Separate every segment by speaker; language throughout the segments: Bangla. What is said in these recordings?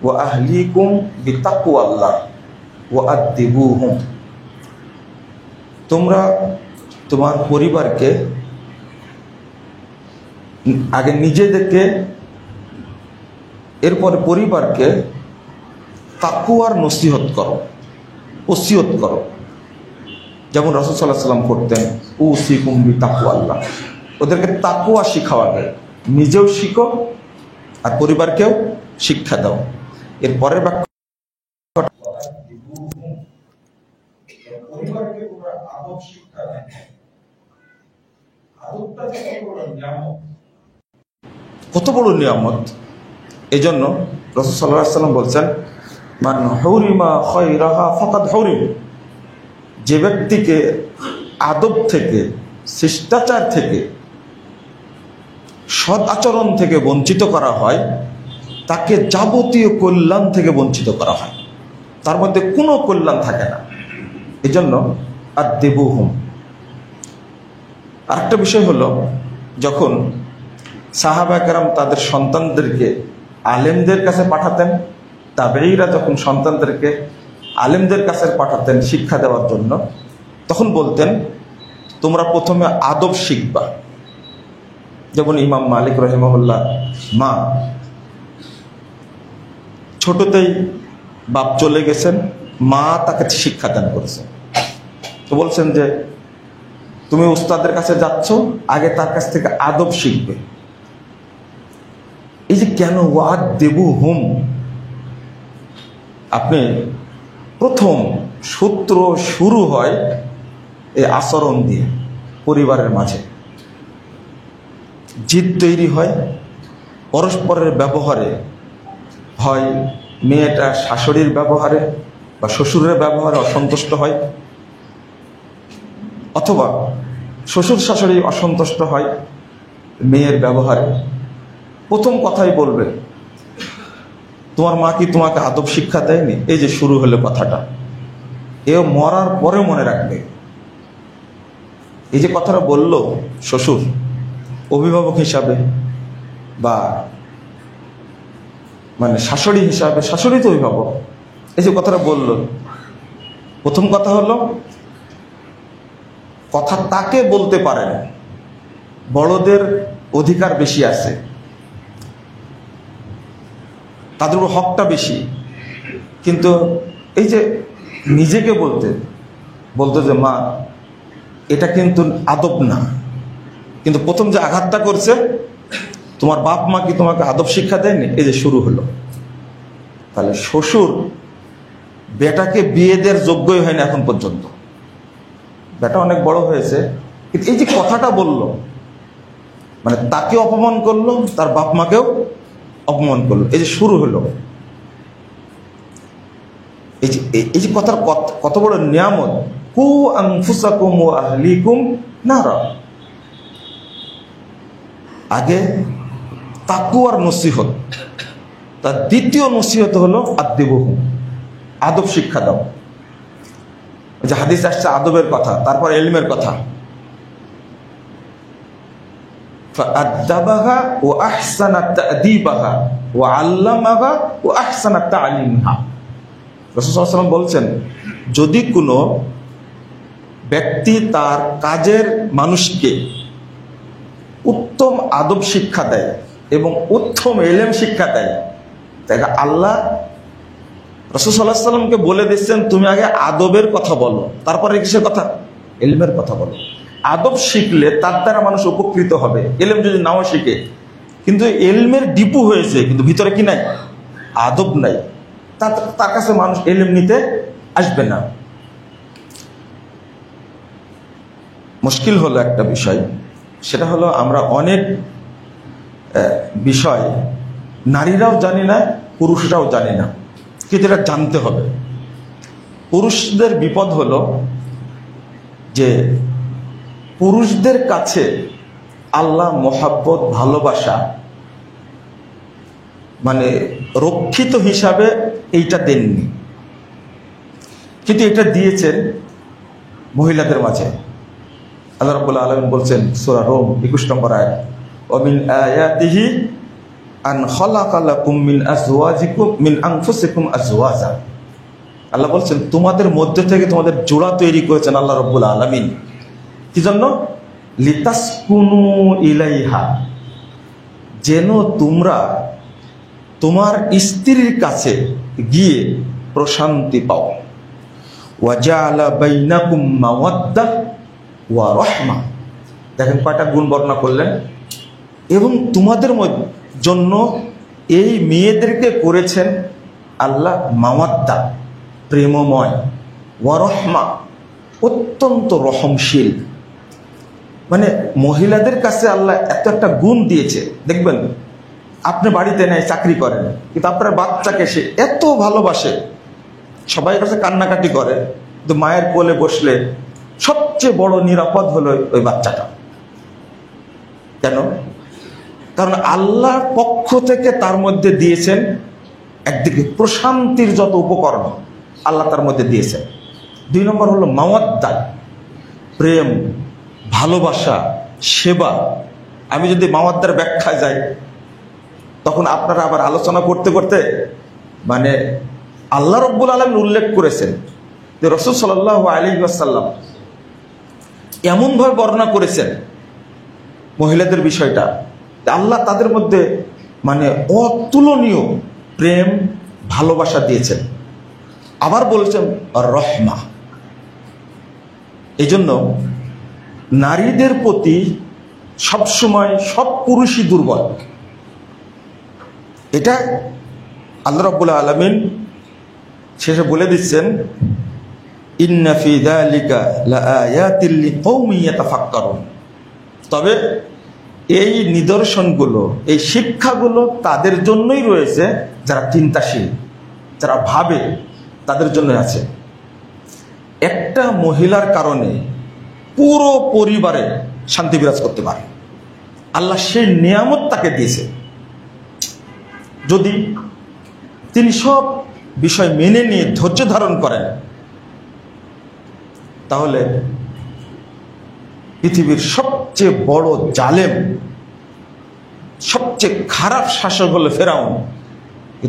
Speaker 1: ওয়া আহলিকুম বিতাকওয়াল্লাহ ওয়া আদিবুহুম। তোমরা তোমার পরিবারকে, আগে নিজেদেরকে, এরপরে পরিবারকে তাকওয়ার নসিহত করো, ওসিয়ত করো, যেমন রাসূল সাল্লাল্লাহু আলাইহি ওয়াসাল্লাম করতেন, উসিকুম বিতাকওয়াল্লাহ। ওদেরকে তাকওয়া শিখাওয়াবে, নিজেও শিখো আর পরিবারকেও শিক্ষা দাও। এর পরের বাক্য, পরিবারকে তোমরা আদব শিক্ষা দাও। আদবটা কত বড় নিয়ামত! এই জন্য রাসূল সাল্লাল্লাহু আলাইহি ওয়াসাল্লাম বলছেন, মান হুরিমা খায়রাহা ফাকাদ হুরিম। যে ব্যক্তিকে আদব থেকে, শিষ্টাচার থেকে, সৎ আচরণ থেকে বঞ্চিত করা হয়, তাকে যাবতীয় কল্যাণ থেকে বঞ্চিত করা হয়, তার মধ্যে কোনো কল্যাণ থাকে না। এই জন্য আদিবুহুম। আরেকটা বিষয় হলো, যখন সাহাবায়ে কেরাম তাদের সন্তানদেরকে আলেমদের কাছে পাঠাতেন, তাবেঈরা যখন সন্তানদেরকে আলেমদের কাছে পাঠাতেন শিক্ষা দেওয়ার জন্য, তখন বলতেন তোমরা প্রথমে আদব শিখবা। যেমন ইমাম মালিক রাহিমাহুল্লাহ মা, ছোটতেই বাপ চলে গেছেন, মা তাকে শিক্ষা দান করেছেন। তো বলছেন যে তুমি উস্তাদের কাছে যাচ্ছ, আগে তার কাছ থেকে আদব শিখবে। এই যে কেন ওয়াদিবুহুম, আপনি প্রথম সূত্র শুরু হয় এই আচরণ দিয়ে। পরিবারের মাঝে জিদ তৈরি হয়, পরস্পরের ব্যবহারে হয়, মেয়েটা শাশুড়ির ব্যবহারে বা শ্বশুরের ব্যবহারে অসন্তুষ্ট হয়, অথবা শ্বশুর শাশুড়ি অসন্তুষ্ট হয় মেয়ের ব্যবহারে। প্রথম কথাই বলবে, তোমার মা কি তোমাকে আদব শিক্ষা দেয়নি? এই যে শুরু হলো কথাটা, এও মরার পরে মনে রাখবে। এই যে কথাটা বলল শ্বশুর অভিভাবক হিসাবে, বা মানে শাশুড়ি হিসাবে, শাশুড়ি তো অভিভাবক, এই যে কথাটা বলল, প্রথম কথা হলো কথা তাকে বলতে পারেন, বড়দের অধিকার বেশি আছে, তাদের উপর হকটা বেশি, কিন্তু এই যে নিজেকে বলতো যে মা এটা কিন্তু আদব না, কিন্তু প্রথম যে আঘাতটা করছে, তোমার বাপ মা কি তোমাকে আদব শিক্ষা দেয়নি? এই যে শুরু হলো। তাহলে শ্বশুর বেটাকে বিয়ে দেওয়ার যোগ্যই হয়নি এখন পর্যন্ত, বেটা অনেক বড় হয়েছে, কিন্তু এই যে কথাটা বলল, মানে তাকে অপমান করলো, তার বাপ মাকেও অপমান করলো। এই যে শুরু হলো, এই যে কথার কত বড় নিয়ামত। কু আনফুসাকুম ওয়া আহলিকুম নারা। আগে তাকওয়ার নসিহত, তার দ্বিতীয় নসিহত হলো আদিবুহুম, আদব শিক্ষা দাও। যে হাদিস আসছে আদবের কথা, তারপর ইলমের কথা। ফাআদাবাহা ওয়া আহসানা তা'দীবাহা ওয়া আল্লামাহা ওয়া আহসানা তা'লিমহা। রাসূল সাল্লাল্লাহু আলাইহি ওয়াসাল্লাম বলছেন, যদি কোনো ব্যক্তি তার কাজের মানুষকে উত্তম আদব শিক্ষা দেয় এবং উত্তম ইলম শিক্ষা দেয়, তাই আল্লাহ রাসূল সাল্লাল্লাহু আলাইহি ওয়াসাল্লামকে বলে দিচ্ছেন তুমি আগে আদবের কথা বলো, তারপরে কিসের কথা? ইলমের কথা বলো। আদব শিখলে তার দ্বারা মানুষ উপকৃত হবে। ইলম যদি নাও শিখে, কিন্তু ইলমের ডিপু হয়েছে, কিন্তু ভিতরে কি নাই? আদব নাই, তার কাছে মানুষ ইলম নিতে আসবে না। মুশকিল হলো একটা বিষয়, সেটা হলো আমরা অনেক বিষয় নারীরাও জানি না, পুরুষরাও জানি না, কিন্তু এটা জানতে হবে। পুরুষদের বিপদ হলো যে পুরুষদের কাছে আল্লাহ মোহাব্বত, ভালোবাসা, মানে রক্ষিত হিসাবে এইটা দেননি, কিন্তু এটা দিয়েছেন মহিলাদের মাঝে। আল্লাহ রাব্বুল আলামিন বলছেন সূরা রুম 21 নম্বর আয়াত, ওয়া মিন আয়াতিহি আন খালাকা লাকুম মিন আজওয়াজিকুম মিন আনফুসিকুম আজওয়াজা। আল্লাহ বলছেন তোমাদের মধ্যে থেকে তোমাদের জোড়া তৈরি করেছেন আল্লাহ রাব্বুল আলামিন। কি জন্য? লিতাসকুনু ইলাইহা, যেন তোমরা তোমার স্ত্রীর কাছে গিয়ে প্রশান্তি পাও। ওয়া জাআলা বাইনাকুম মাওয়াদ্দাহ ওয়া রাহমা। দেখেন কয়টা গুণ বর্ণনা করলেন। এবং তোমাদের জন্য এই মেয়েদেরকে করেছেন আল্লাহ মাওয়াদ্দা, প্রেমময়, ওয়া রাহমা, অত্যন্ত রহমশীল। মানে মহিলাদের কাছে আল্লাহ এত একটা গুণ দিয়েছে। দেখবেন আপনি বাড়িতে নেয় চাকরি করেন, কিন্তু আপনার বাচ্চাকে সে এত ভালোবাসে, সবাই কাছে কান্নাকাটি করে, কিন্তু মায়ের কোলে বসলে সবচেয়ে বড় নিরাপদ হলো ওই বাচ্চাটা। কেন? কারণ আল্লাহর পক্ষ থেকে তার মধ্যে দিয়েছেন একদিকে প্রশান্তির যত উপকরণ আল্লাহ তার মধ্যে দিয়েছেন। 2 নম্বর হলো মাওয়াদ্দা, প্রেম, ভালোবাসা, সেবা। আমি যদি মাওয়াদ্দার ব্যাখ্যায় যাই তখন আপনারা আবার আলোচনা করতে করতে মানে আল্লাহ রাব্বুল আলামিন উল্লেখ করেছেন যে রাসূল সাল্লাল্লাহু আলাইহি ওয়াসাল্লাম এমনভাবে বর্ণনা করেছেন মহিলাদের বিষয়টা, আল্লাহ তাদের মধ্যে মানে অতুলনীয় প্রেম ভালোবাসা দিয়েছেন। আবার বলেছেন রহমা। এই জন্য নারীদের প্রতি সবসময় সব পুরুষই দুর্বল। এটা আল্লাহ রাব্বুল আলামিন শেষে বলে দিচ্ছেন, ইন্না ফি যালিকা লাআয়াতিল লিকওমিন ইয়াতাফাক্কারুন। তবে এই নিদর্শনগুলো, এই শিক্ষাগুলো তাদের জন্যই রয়েছে যারা চিন্তাশীল, যারা ভাবে, তাদের জন্য আছে। একটা মহিলার কারণে পুরো পরিবারে শান্তি বিরাজ করতে পারে। আল্লাহ সেই নিয়ামত তাকে দিয়েছে। যদি তিনি সব বিষয় মেনে নিয়ে ধৈর্য ধারণ করেন, তাহলে পৃথিবীর সবচেয়ে বড় জালেম, সবচেয়ে খারাপ শাসক হলো ফেরাউন,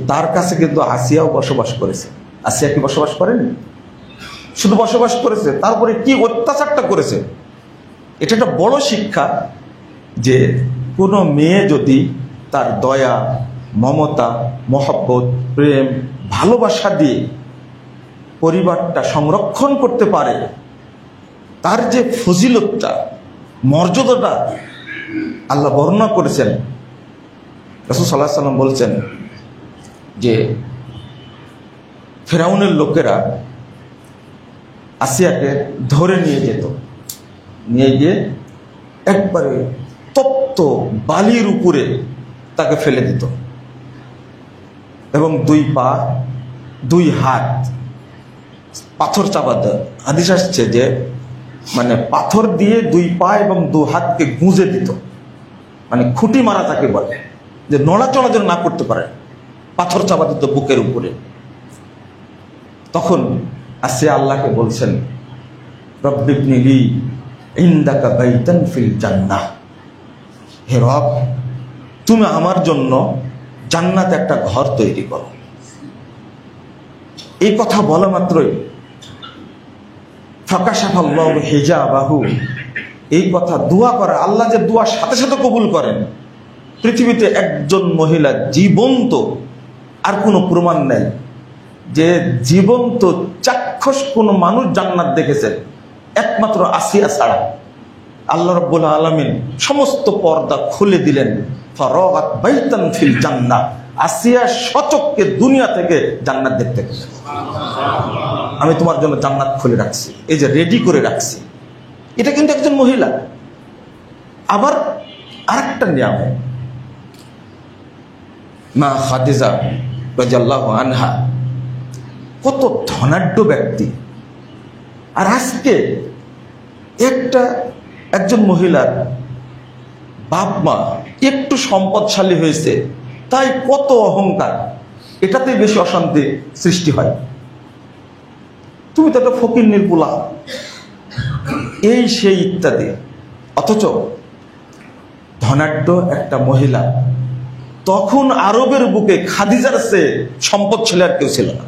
Speaker 1: তার কাছে কিন্তু আসিয়াও বসবাস করেছে। আসিয়া কি বসবাস করেনি? শুধু বসবাস করেছে, তারপরে কি অত্যাচারটা করেছে। এটা একটা বড় শিক্ষা যে কোনো মেয়ে যদি তার দয়া, মমতা, মহব্বত, প্রেম, ভালোবাসা দিয়ে পরিবারটা সংরক্ষণ করতে পারে, তার যে ফজিলতটা, মর্যাদাটা আল্লাহ বর্ণনা করেছেন। রাসূল সাল্লাল্লাহু আলাইহি ওয়াসাল্লাম বলছেন যে ফেরাউনের লোকেরা আসিয়াকে ধরে নিয়ে যেত, নিয়ে গিয়ে একবারে তপ্ত বালির উপরে তাকে ফেলে দিত এবং 2 পা 2 হাত পাথর চাপা দেয়। হাদিস আসছে যে মানে পাথর দিয়ে 2 পা এবং 2 হাতকে গুঁজে দিত, মানে খুঁটি মারা তাকে বলে, যে নড়াচড়া যেন না করতে পারে, পাথর চাপা দিত বুকের উপরে। তখন আসিয়া আল্লাহকে বলছেন, রব্বিবনি লি ইনদাকা বাইতান ফিল জান্নাহ। হে রব, তুমি আমার জন্য জান্নাতে একটা ঘর তৈরি করো। এই কথা বলা মাত্রই ফাকাশাফাল্লাহু হিজাবাহু, এই কথা দোয়া করে আল্লাহ যে দোয়া সাথে সাথে কবুল করেন। পৃথিবীতে একজন মহিলা জীবন্ত, আর কোনো প্রমাণ নেই যে জীবন্ত চাক্ষুষ কোনো মানুষ জান্নাত দেখেছে, একমাত্র আসিয়া ছাড়া। আল্লাহ রাব্বুল আলামিন সমস্ত পর্দা খুলে দিলেন। ফারাগাত বাইতান ফিল জান্নাহ, আসিয়া সচক্ষে দুনিয়া থেকে জান্নাত দেখতে পেল। আমি তোমার জন্য জান্নাত খুলে রাখছি, এই যে রেডি করে রাখছি। এটা কিন্তু একজন মহিলা। আবার আরেকটা নিয়ামত, মা খাদিজা রাদিয়াল্লাহু আনহা কত ধনাঢ্য ব্যক্তি, আর আজকে একজন মহিলার বাপ মা একটু সম্পদশালী হয়েছে, তাই কত অহংকার, এটাতেই বেশি অশান্তি সৃষ্টি হয়। তুমি তো একটা ফকিন্নির পোলা, এই সেই ইত্যাদি। অথচ ধনাঢ্য একটা মহিলা তখন আরবের বুকে খাদিজার চেয়ে সম্পদ ছেলে আর কেউ ছিল না।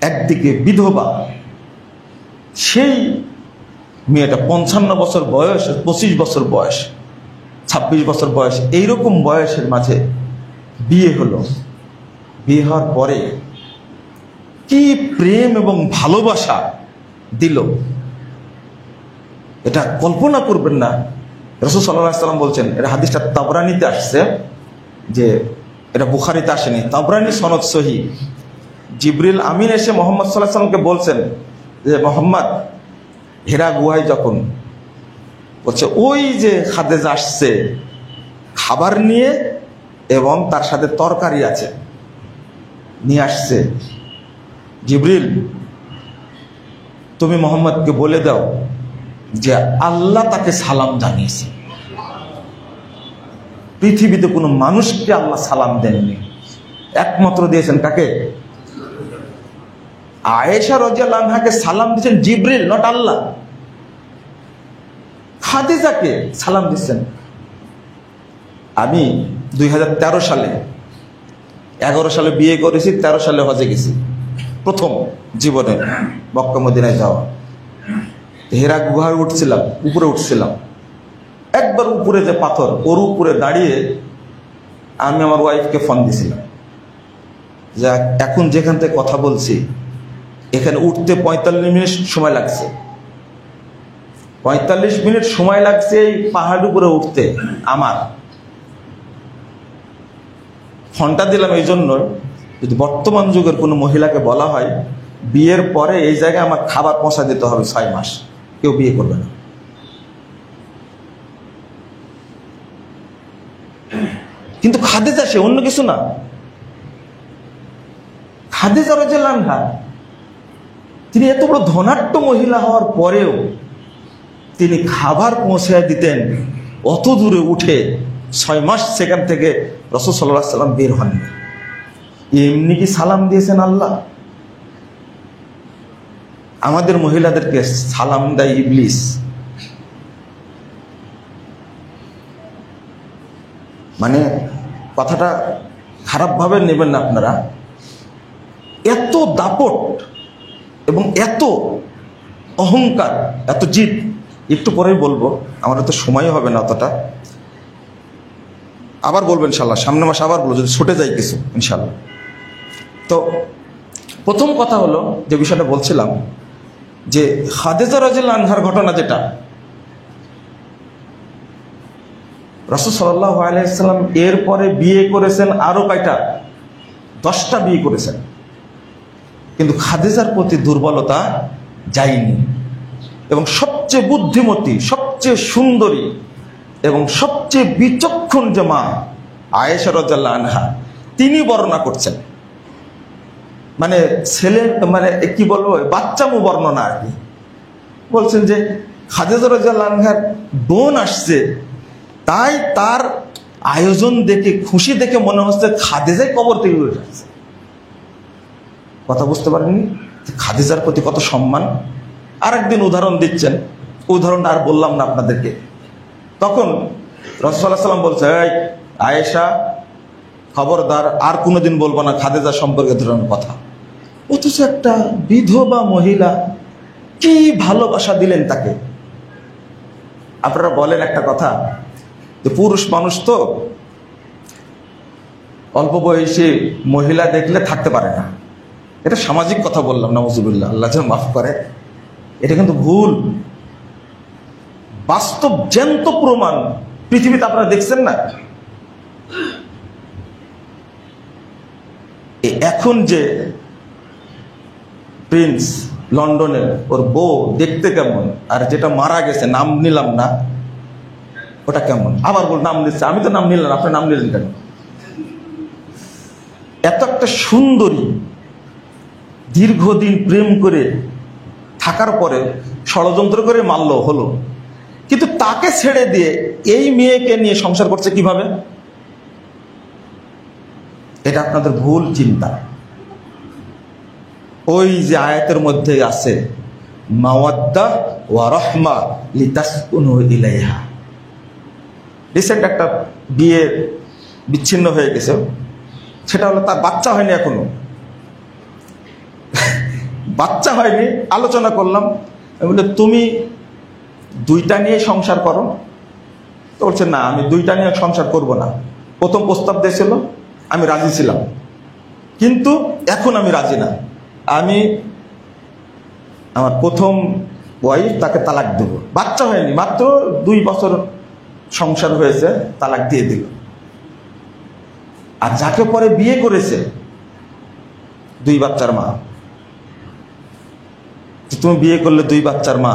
Speaker 1: একদিকে বিধবা, সেই মেয়েটা 55 বছর বয়স, 25 বছর বয়স, 26 বছর বয়স, এইরকম বয়সের মাঝে বিয়ে হলো। বিয়ে হওয়ার পরে কি প্রেম এবং ভালোবাসা দিল, এটা কল্পনা করবেন না। রাসূল সাল্লাল্লাহু আলাইহি ওয়াসাল্লাম বলছেন, এটা হাদিসটা তাবরানীতে আসছে, যে এটা বুখারীতে আসেনি, তাবরানী সনদ সহিহ। জিবরিল আমিন এসে মুহাম্মদ সাল্লাল্লাহু আলাইহি ওয়াসাল্লামকে বলছেন যে, মুহাম্মদ, হেরা গুহায় যখন বলছে, ওই যে খাদিজা আসছে খাবার নিয়ে এবং তার সাথে তরকারি আছে, নিয়ে আসছে। জিবরিল, তুমি মুহাম্মদকে বলে দাও যে আল্লাহ তাকে সালাম জানিয়েছে। পৃথিবীতে কোনো মানুষকে আল্লাহ সালাম দেননি, একমাত্র দিয়েছেন কাকে? আয়েশা রাদিয়াল্লাহু আনহাকে সালাম দিয়েছেন জিবরিল, নট আল্লাহ। খাদিজাকে সালাম দিচ্ছেন। আমি 2013 সালে, 11 সালে বিয়ে করেছি, 13 সালে হজে গেছি, প্রথম জীবনে মক্কা মদিনায় যাওয়া। হেরা গুহায় উঠছিলাম, উপরে উঠছিলাম, একবার উপরে যে পাথর, ওর উপরে দাঁড়িয়ে আমি আমার ওয়াইফকে ফোন দিছিলাম যে এখন যেখান থেকে কথা বলছি এখানে উঠতে 45 মিনিট সময় লাগছে। 45 মিনিট সময় লাগছে এই পাহাড় উপরে উঠতে। আমার ফোনটা দিলাম এই জন্য, যদি বর্তমান যুগের কোনো মহিলাকে বলা হয় বিয়ের পরে এই জায়গায় আমার খাবার পৌঁছা দিতে হবে 6 মাস, কেউ বিয়ে করবে না। কিন্তু খাদিজা সে অন্য কিছু না। খাদিজা রাদিয়াল্লাহু আনহা তিনি এত বড় ধনাঢ্য মহিলা হওয়ার পরেও তিনি খাবার পৌঁছে দিতেন অত দূরে উঠে। 6 মাস সেখান থেকে রাসূল সাল্লাল্লাহু আলাইহি ওয়াসাল্লাম বের হননি। এমনি কি সালাম দিয়েছেন আল্লাহ? আমাদের মহিলাদেরকে সালাম দেয় ইবলিস। মানে কথাটা খারাপভাবে নেবেন না আপনারা। এত দাপট এবং এত অহংকার, এত জিদ, একটু পরেই বলবো, আমার তো সময় হবে না অতটা, আবার বলবো ইনশাল্লাহ, সামনে মাসে আবার বলবো যদি ছুটে যায় কিছু ইনশাল্লাহ। তো প্রথম কথা হলো যে বিষয়টা বলছিলাম, যে খাদিজা রাদিয়াল্লাহু আনহার ঘটনা, যেটা রাসূল সাল্লাল্লাহু আলাইহি ওয়াসাল্লাম এরপরে বিয়ে করেছেন আরো কয়টা? 10টা বিয়ে করেছেন, কিন্তু খাদিজার প্রতি দুর্বলতা যায়নি। এবং সবচেয়ে বুদ্ধিমতী, সবচেয়ে সুন্দরী এবং সবচেয়ে বিচক্ষণ যে মা আয়েশা রাদিয়াল্লাহু আনহা, তিনি বর্ণনা করছেন, মানে ছেলে, মানে কি বলবো, বাচ্চামো বর্ণনা আর কি। বলছেন যে খাদিজা রাদিয়াল্লাহু আনহার বোন আসছে, তাই তার আয়োজন দেখে, খুশি দেখে মনে হচ্ছে খাদিজাই কবর থেকে উঠে আসছে। কথা বুঝতে পারেননি খাদিজার প্রতি কত সম্মান। আরেকদিন উদাহরণ দিচ্ছেন, উদাহরণটা আর বললাম না আপনাদেরকে। তখন রাসূল সাল্লাল্লাহু আলাইহি ওয়াসাল্লাম বলছে, এই আয়েশা, খবরদার, আর কোনোদিন বলবো না খাদিজা সম্পর্কে ধরনের কথা। অথচ একটা বিধবা মহিলা, কি ভালোবাসা দিলেন তাকে। আপনারা বলেন একটা কথা, যে পুরুষ মানুষ তো অল্প বয়সী মহিলা দেখলে থাকতে পারে না। এটা সামাজিক কথা বললাম, নাউজুবিল্লাহ, আল্লাহ যেন মাফ করে। এটা কিন্তু ভুল, বাস্তব জ্যান্ত প্রমাণ পৃথিবীতে আপনারা দেখছেন না। এখন যে প্রিন্স লন্ডনের, ওর বউ দেখতে কেমন, আর যেটা মারা গেছে, নাম নিলাম না, ওটা কেমন? আবার বল নাম নিচ্ছে, আমি তো নাম নিলাম, আপনি নাম নিলেন কেন? এত একটা সুন্দরী, দীর্ঘদিন প্রেম করে থাকার পরে ষড়যন্ত্র করে মারল হলো, কিন্তু তাকে ছেড়ে দিয়ে এই মেয়েকে নিয়ে সংসার করছে কিভাবে? এটা আপনাদের ভুল চিন্তা। ওই যে আয়াতের মধ্যে আছে, মাওয়াদ্দা ওয়া রাহমা লিতাসকুনু ইলাইহা। রিসেন্ট একটা বিয়ের বিচ্ছিন্ন হয়ে গেছে, সেটা হলো তার বাচ্চা হয়নি এখনো। বাচ্চা হয়নি, আলোচনা করলাম, বলে তুমি দুইটা নিয়ে সংসার করো। তো বলছে না, আমি দুইটা নিয়ে সংসার করব না। প্রথম প্রস্তাব দিয়েছিল, আমি রাজি ছিলাম, কিন্তু এখন আমি রাজি না। আমি আমার প্রথম ওয়াইফ, তাকে তালাক দেব। বাচ্চা হয়নি, মাত্র 2 বছর সংসার হয়েছে, তালাক দিয়ে দিল। আর যাকে পরে বিয়ে করেছে 2 বাচ্চার মা, তুমি বিয়ে করলে 2 বাচ্চার মা,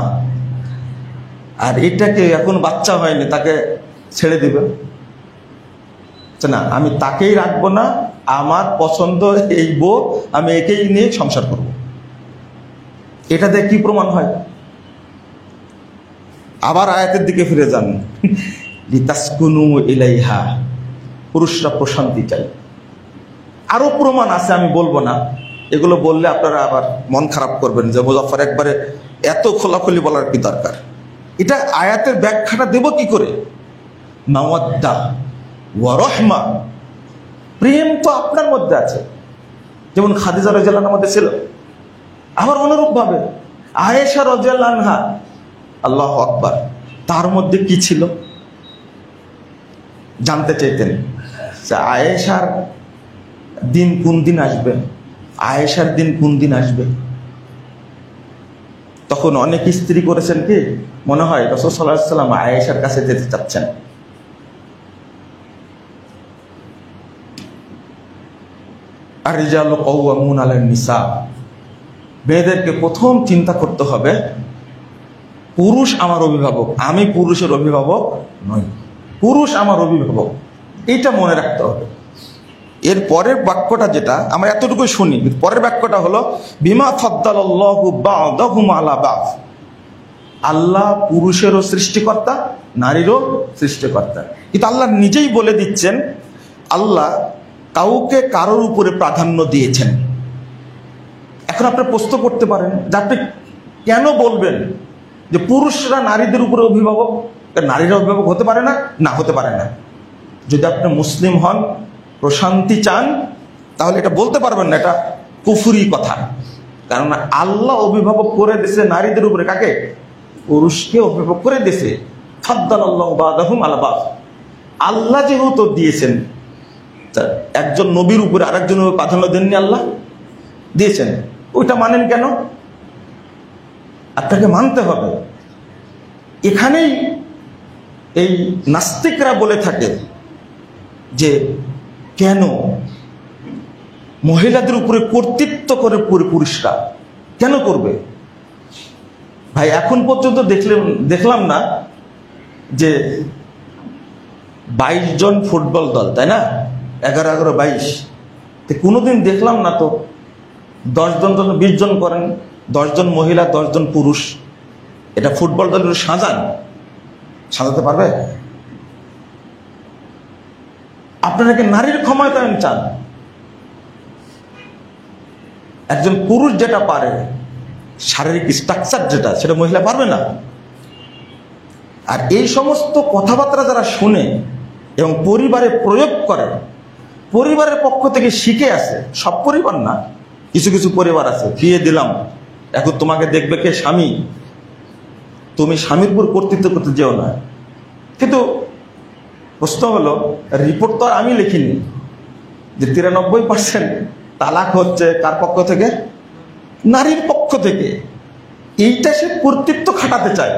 Speaker 1: আর এটাকে এখন বাচ্চা হয়নি, তাকে ছেড়ে দিবে? না, আমি তাকেই রাখবো না, আমার পছন্দ এই বউ, আমি একেই নিয়ে সংসার করব। এটা দিয়ে কি প্রমাণ হয়? আবার আয়াতের দিকে ফিরে যান, লিতাসকুনু ইলাইহা, পুরুষরা প্রশান্তি চাই। আরো প্রমাণ আছে, আমি বলবো না, এগুলো বললে আপনারা আবার মন খারাপ করবেন যে মুজাফফর একবারে এত খোলাখুলি বলার কি দরকার। এটা আয়াতের ব্যাখ্যাটা দেব কি করে? মাওয়াদ্দা ওয়া রাহমা, প্রেম তো আপনার মধ্যে আছে, যেমন খাদিজা রাদিয়াল্লাহু আনহার মধ্যে ছিল। আবার অনুরূপ ভাবে আয়েশা রাদিয়াল্লাহু আনহা, আল্লাহু আকবার, তার মধ্যে কি ছিল জানতে চাইতেন যে আয়েশার দিন কোন দিন আসবে, আয়েশার দিন কোন দিন আসবে। তখন অনেক স্ত্রী করেছেন কি, মনে হয় রাসূল সাল্লাল্লাহু আলাইহি ওয়াসাল্লাম আয়েশার কাছে যেতে চাচ্ছেন। আর রিজালু কাওয়ামুনা আলান নিসা, মেয়েদেরকে প্রথম চিন্তা করতে হবে পুরুষ আমার অভিভাবক, আমি পুরুষের অভিভাবক নই, পুরুষ আমার অভিভাবক, এটা মনে রাখতে হবে। এর পরের বাক্যটা যেটা আমরা এতটুকু শুনি, পরের বাক্যটা হলো বিমা ফাদ্দালাল্লাহু বা'দাহুম আলা বা'দ, আল্লাহ পুরুষেরও সৃষ্টিকর্তা, নারীরও সৃষ্টিকর্তা। কিন্তু আল্লাহ নিজেই বলে দিচ্ছেন আল্লাহ কাউকে কারোর উপরে প্রাধান্য দিয়েছেন। এখন আপনি প্রশ্ন করতে পারেন যে আপনি কেন বলবেন যে পুরুষরা নারীদের উপরে অভিভাবক? নারীরা অভিভাবক হতে পারে না? না, হতে পারে না। যদি আপনি মুসলিম হন, প্রশান্তি চান, তাহলে এটা বলতে পারবেন না, এটা কুফরি কথা। কারণ আল্লাহ অভিভাবক করে দিয়েছে নারীদের উপরে, কাকে? পুরুষকে অভিভাবক করে দিয়েছে। ফাদ্দালাল্লাহু বা'দাহুম আলা বা'দ, আল্লাহ যেহেতু দিয়েছেন, একজন নবীর উপরে আরেকজনের উপরে প্রাধান্য দেননি, আল্লাহ দিয়েছেন, ওইটা মানেন কেন? আপনাকে মানতে হবে। এখানেই এই নাস্তিকরা বলে থাকে যে কেন মহিলাদের উপরে কর্তৃত্ব করে পুরুষরা কেন করবে? ভাই, এখন পর্যন্ত দেখলাম না যে 22 জন ফুটবল দল, তাই না? 11-11-22, কোনোদিন দেখলাম না তো 10 জন 20 জন করেন, 10 জন মহিলা 10 জন পুরুষ। এটা ফুটবল দলের সাজাতে পারবে? আপনারা কি নারীর ক্ষমতায়ন চান? একজন পুরুষ যেটা পারে, শারীরিক স্ট্রাকচার যেটা, সেটা মহিলা পারবে না। আর এই সমস্ত কথাবার্তা যারা শুনে এবং পরিবারে প্রয়োগ করে, পরিবারের পক্ষ থেকে শিখে আসে, সব পরিবার না, কিছু কিছু পরিবার আছে, বিয়ে দিলাম, এখন তোমাকে দেখবে কে? স্বামী, তুমি স্বামীর উপর কর্তৃত্ব করতে যেও না। কিন্তু প্রশ্ন হলো, রিপোর্ট তো আর আমি লিখিনি যে 93% তালাক হচ্ছে কার পক্ষ থেকে? নারীর পক্ষ থেকে। এইটা সে কর্তৃত্ব খাটাতে চায়,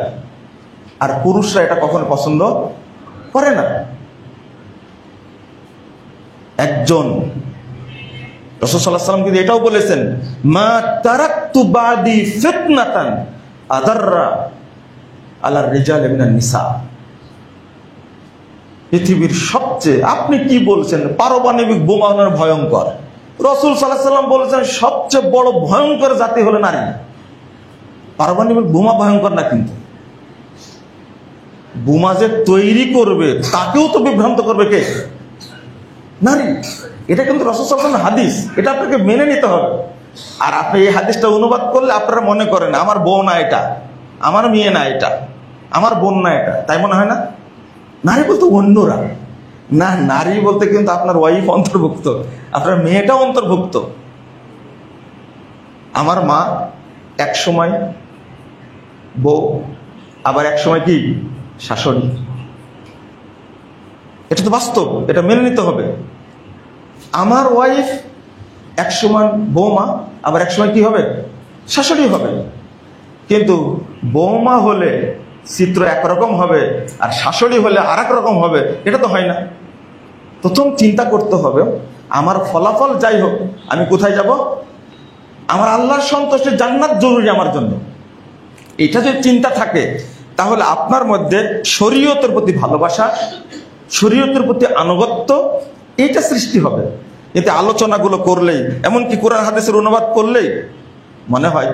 Speaker 1: আর পুরুষরা এটা কখনো পছন্দ করে না। একজন রাসূল সাল্লাল্লাহু আলাইহি ওয়াসাল্লাম কিন্তু এটাও বলেছেন, মা তারাকতু বাদি ফিতনাতান আদাররা আলা রিজালি মিনান নিসা। পৃথিবীর সবচেয়ে, আপনি কি বলছেন, পারমাণবিক বোমা ভয়ঙ্কর। রাসূল সাল্লাল্লাহু আলাইহি ওয়াসাল্লাম বলেছেন সবচেয়ে বড় ভয়ঙ্কর জাতি হলো নারী। পারমাণবিক বোমা ভয়ঙ্কর না, কিন্তু বোমা যে তৈরি করবে তাকেও তো বিভ্রান্ত করবে কে? নারী। এটা কিন্তু রাসূল সাল্লাল্লাহু আলাইহি ওয়াসাল্লামের হাদিস, এটা আপনাকে মেনে নিতে হবে। আর আপনি এই হাদিসটা অনুবাদ করলে আপনারা মনে করেন আমার বউ না এটা, আমার মেয়ে না এটা, আমার বোন না এটা, তাই মনে হয় না? নারী বলতে অন্যরা। না, নারী বলতে কিন্তু আপনার ওয়াইফ অন্তর্ভুক্ত, আপনার মেয়েটাও অন্তর্ভুক্ত। আমার মা এক সময় বউ, আবার এক সময় কি শাশুড়ি। এটা তো বাস্তব, এটা মেনে নিতে হবে। আমার ওয়াইফ এক সময় বৌমা, আবার এক সময় কি হবে শাশুড়ি হবে। কিন্তু বৌমা হলে চিত্র একরকম হবে, আর শাশুড়ি হলে আর এক রকম হবে, এটা তো হয় না। প্রথম চিন্তা করতে হবে আমার ফলাফল যাই হোক আমি কোথায় যাব, আমার আল্লাহর সন্তুষ্টি, জান্নাত জরুরি আমার জন্য। এটা যদি চিন্তা থাকে তাহলে আপনার মধ্যে শরীয়তের প্রতি ভালোবাসা, শরীয়তের প্রতি আনুগত্য, এইটা সৃষ্টি হবে। এতে আলোচনাগুলো করলেই, এমনকি কোরআন হাদিসের অনুবাদ করলেই মনে হয়,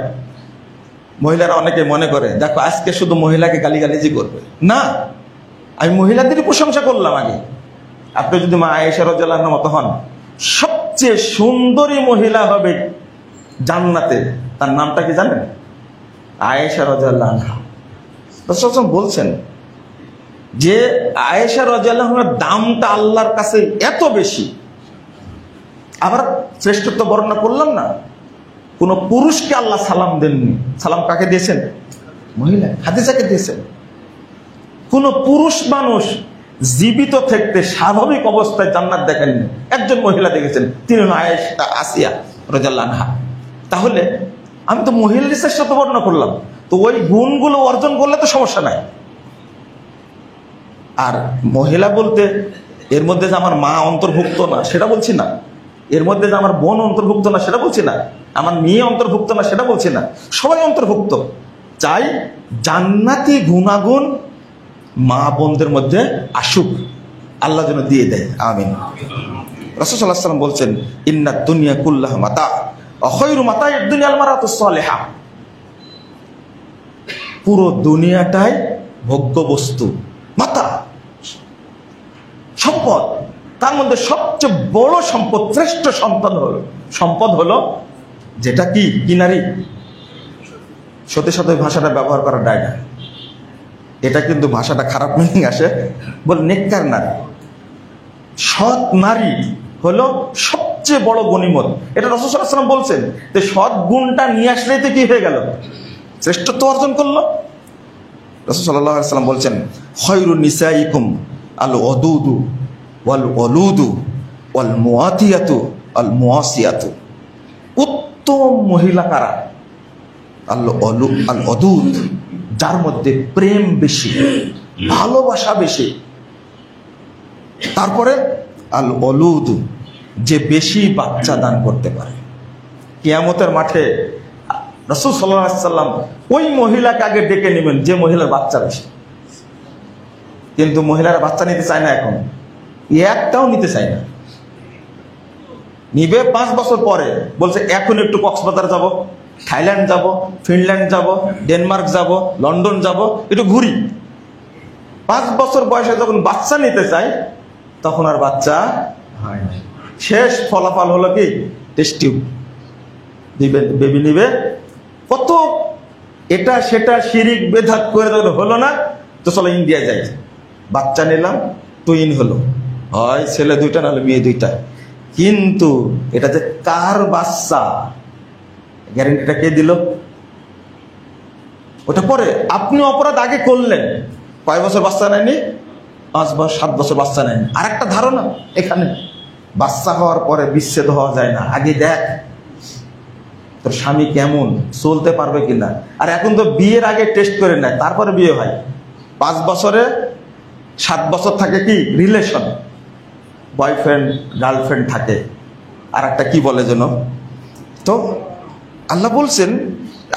Speaker 1: মহিলারা অনেকে মনে করে দেখো আজকে শুধু মহিলাকে গালিগালিজি করবে। না, আমি মহিলাদেরই প্রশংসা করলাম আগে। আপনি যদি মা আয়েশা রাদিয়াল্লাহু আনহার মতো হন, সবচেয়ে সুন্দরী মহিলা হবে জান্নাতে, তার নামটা কি জানেন? আয়েশা রাদিয়াল্লাহু আনহা। রাসূল বলছেন যে আয়েশা রাদিয়াল্লাহু আনহার দামটা আল্লাহর কাছে এত বেশি। আবার শ্রেষ্ঠত্ব বর্ণনা করলাম না, কোন পুরুষকে আল্লাহ সালাম দেননি। সালাম কাকে দিয়েছেন? মহিলা, হাদিজাকে দিয়েছেন। কোন পুরুষ মানুষ জীবিত থাকতে স্বাভাবিক অবস্থায় জান্নাত দেখেননি, একজন মহিলা দেখেছেন, তিনি আয়েশা আসিয়া রাদিয়াল্লাহু আনহা। তাহলে আমি তো মহিলার শ্রেষ্ঠত্ব বর্ণনা করলাম, তো ওই গুণগুলো অর্জন করলে তো সমস্যা নাই। আর মহিলা বলতে এর মধ্যে যে আমার মা অন্তর্ভুক্ত না সেটা বলছি না, এর মধ্যে যে আমার বোন অন্তর্ভুক্ত না সেটা বলছি না, আমার মেয়ে অন্তর্ভুক্ত না সেটা বলছি না, সবাই অন্তর্ভুক্ত। চাই জান্নাতি গুণাগুণ মা বোনদের মধ্যে আসুক, আল্লাহ যেন দিয়ে দেয়, আমিন। রাসূল সাল্লাল্লাহু আলাইহি ওয়াসাল্লাম বলছেন ইন্নাদ দুনিয়া কুল্লাহা মাতা ওয়া খায়রু মাতাইদ দুনিয়াল মারাতুস সালিহা। পুরো দুনিয়াটাই ভোগ্য বস্তু, মাতা, সম্পদ। তার মধ্যে সবচেয়ে বড় সম্পদ, শ্রেষ্ঠ সম্পদ হলো যেটা কি নারী। সত্যি সত্যি ভাষাটা ব্যবহার করা যায় না, এটা কিন্তু ভাষাটা খারাপ মিনিং আসে। বল নেককার নারী, সৎ নারী হলো সবচেয়ে বড় গনিমত। এটা রাসূল সাল্লাল্লাহু আলাইহি ওয়াসাল্লাম বলছেন যে সৎ গুণটা নিয়ে আসলেই তো কি হয়ে গেল, শ্রেষ্ঠত্ব অর্জন করলো। রাসূল সাল্লাল্লাহু আলাইহি ওয়াসাল্লাম বলছেন খায়রুন নিসাইকুম আল ওয়াদুদু ওয়াল ওয়ালুদু ওয়াল মুআতিয়াতু আল মুআসিয়াতু। উত্তম মহিলা কারা? আল ওয়াদুদ, যার মধ্যে প্রেম বেশি, ভালোবাসা বেশি। তারপরে আল ওয়ালুদু, যে বেশি বাচ্চা দান করতে পারে। কিয়ামতের মাঠে রাসূল সাল্লাল্লাহু আলাইহি ওয়াসাল্লাম ওই মহিলাকে আগে ডেকে নেবেন যে মহিলার বাচ্চা বেশি। কিন্তু মহিলারা বাচ্চা নিতে চায় না, এখন একটাও নিতে চায় না। নিবে 5 বছর পরে, বলছে এখন একটু কক্সবাজার যাব, থাইল্যান্ড যাব, ফিনল্যান্ড যাব, ডেনমার্ক যাব, লন্ডন যাব, একটু ঘুরি। 5 বছর বয়সে যখন বাচ্চা নিতে চায় তখন আর বাচ্চা হয় না। শেষ ফলাফল হলো কি, টেস্ট টিউব দিবে, বেবি নিবে। কত এটা সেটা শিরিক বেদাত করে যখন হলো না, তো চলো ইন্ডিয়া যাই, বাচ্চা নিলাম, টুইন হলো, হয় ছেলে 2টা নাহলে মেয়ে 2টা। কিন্তু এটা যে কার বাচ্চা, গ্যারেন্টিটা কে দিল? ওটা পরে আপনি অপরাধ আগে করলেন, কয় বছর বাচ্চা নেয়নি? 5 বছর 7 বছর বাচ্চা নেয়নি। আর একটা ধারণা এখানে, বাচ্চা হওয়ার পরে বিচ্ছেদ হওয়া যায় না, আগে দেখ তোর স্বামী কেমন, চলতে পারবে কিনা। আর এখন তো বিয়ের আগে টেস্ট করে নেয়, তারপরে বিয়ে হয়। 5 বছরে 7 বছর থাকে কি রিলেশন, বয়ফ্রেন্ড গার্লফ্রেন্ড থাকে। আর একটা কি বলে যেন, তো আল্লাহ বলছেন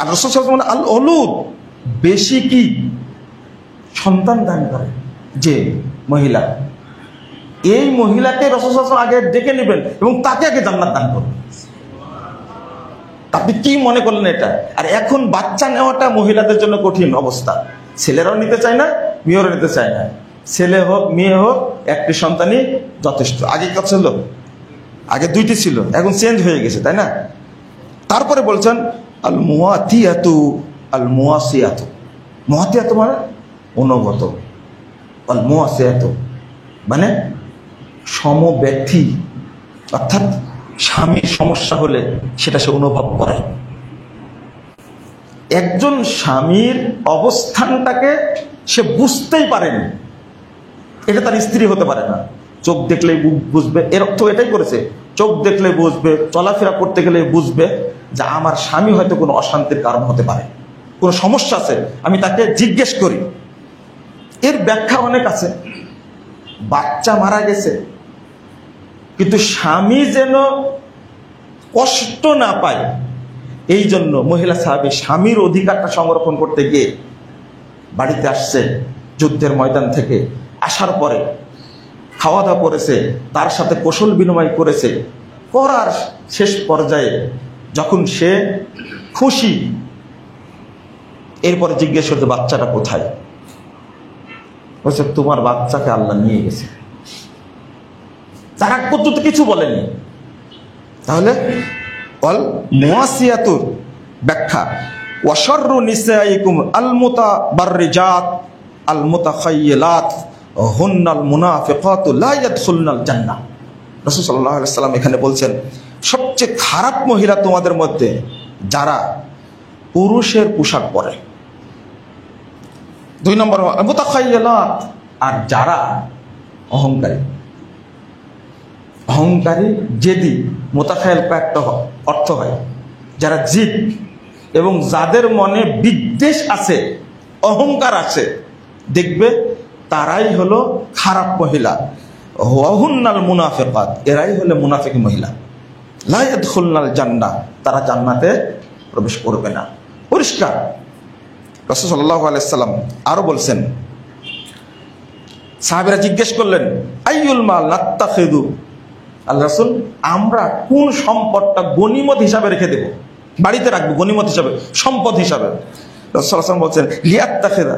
Speaker 1: আর রাসূল সাল্লাল্লাহু আলাইহি ওয়াসাল্লাম আল ওলুদ, বেশি কি সন্তান দান করে যে মহিলা, এই মহিলাকে রাসূল সাল্লাল্লাহু আলাইহি ওয়াসাল্লাম আগে ডেকে নেবেন এবং তাকে আগে জান্নাত দান করবেন। আপনি কি মনে করলেন এটা? আর এখন বাচ্চা নেওয়াটা মহিলাদের জন্য কঠিন অবস্থা, ছেলেরাও নিতে চায় না, মেয়েরাও নিতে চায় না। ছেলে হোক মেয়ে হোক, একটি সন্তানই যথেষ্ট। আগে কত ছিল? আগে 2টি ছিল, এখন চেঞ্জ হয়ে গেছে, তাই না? তারপরে বলছেন আল মুআতিয়াতু আল মুআসিয়াতু। মুআতিয়াতু মানে অনুগত, আল মুআসিয়াতু মানে সমব্যথী, অর্থাৎ স্বামীর সমস্যা হলে সেটা সে অনুভব করে। একজন স্বামীর অবস্থানটাকে সে বুঝতেই পারেনি, এটা তার স্ত্রী হতে পারে না। চোখ দেখলেই বুঝবে, এর অর্থ এটাই করেছে, চোখ দেখলে বুঝবে, চলাফেরা করতে গেলে বুঝবে যে আমার স্বামী হয়তো কোনো অশান্তির কারণ হতে পারে, কোনো সমস্যা আছে, আমি তাকে জিজ্ঞেস করি। এর ব্যাখ্যা অনেক আছে। বাচ্চা মারা গেছে, কিন্তু স্বামী যেন কষ্ট না পায়, এই জন্য মহিলা সাহাবী স্বামীর অধিকারটা সংরক্ষণ করতে গিয়ে বাড়িতে আসছে যুদ্ধের ময়দান থেকে, আসার পরে খাওয়া দাওয়া করেছে, তার সাথে কৌশল বিনিময় করেছে, করার শেষ পর্যায়ে যখন সে খুশি, এরপরে জিজ্ঞেস করতে বাচ্চাটা কোথায়? বলছে তোমার বাচ্চাকে আল্লাহ নিয়ে গেছে। তারা পর্যন্ত কিছু বলেনি। তাহলে অল মুয়াসিয়াতুর ব্যাখ্যা, ওয়াশাররু নিসাইকুম আল মুতাবাররিজাত আল মুতাখায়্যিলাত হুন্নাল মুনাফিকাতু লা ইয়াদখুলনাল জান্নাহ। রাসূল সাল্লাল্লাহু আলাইহি ওয়াসাল্লাম এখানে বলছেন সবচেয়ে খারাপ মহিলা তোমাদের মধ্যে যারা পুরুষের পোশাক পরে। 2 নম্বর মুতাখায়্যিলাত, আর যারা অহংকারী, অহংকারী জেদি। মোতাখায়েল একটা অর্থ হয় যারা জিদ এবং যাদের মনে বিদ্বেষ আছে, অহংকার আছে, দেখবে তারাই হলো খারাপ মহিলা। ওয়াহুন্নাল মুনাফিকাত, এরাই হলো মুনাফিক মহিলা। লা ইয়াদখুলনাল জান্নাহ, তারা জান্নাতে প্রবেশ করবে না। পরিষ্কার। রাসূল সাল্লাল্লাহু আলাইহি সাল্লাম আরো বলছেন, সাহাবীরা জিজ্ঞেস করলেন আইয়ুল মাল নাত্তাখিদু, আল্লাহ রাসূল আমরা কোন সম্পদটা গনিমত হিসাবে রেখে দেব, বাড়িতে রাখবো গনিমত হিসাবে, সম্পদ হিসাবে? রাসূল সাল্লাল্লাহু আলাইহি ওয়াসাল্লাম বলছেন লিয়াত্তাখিদা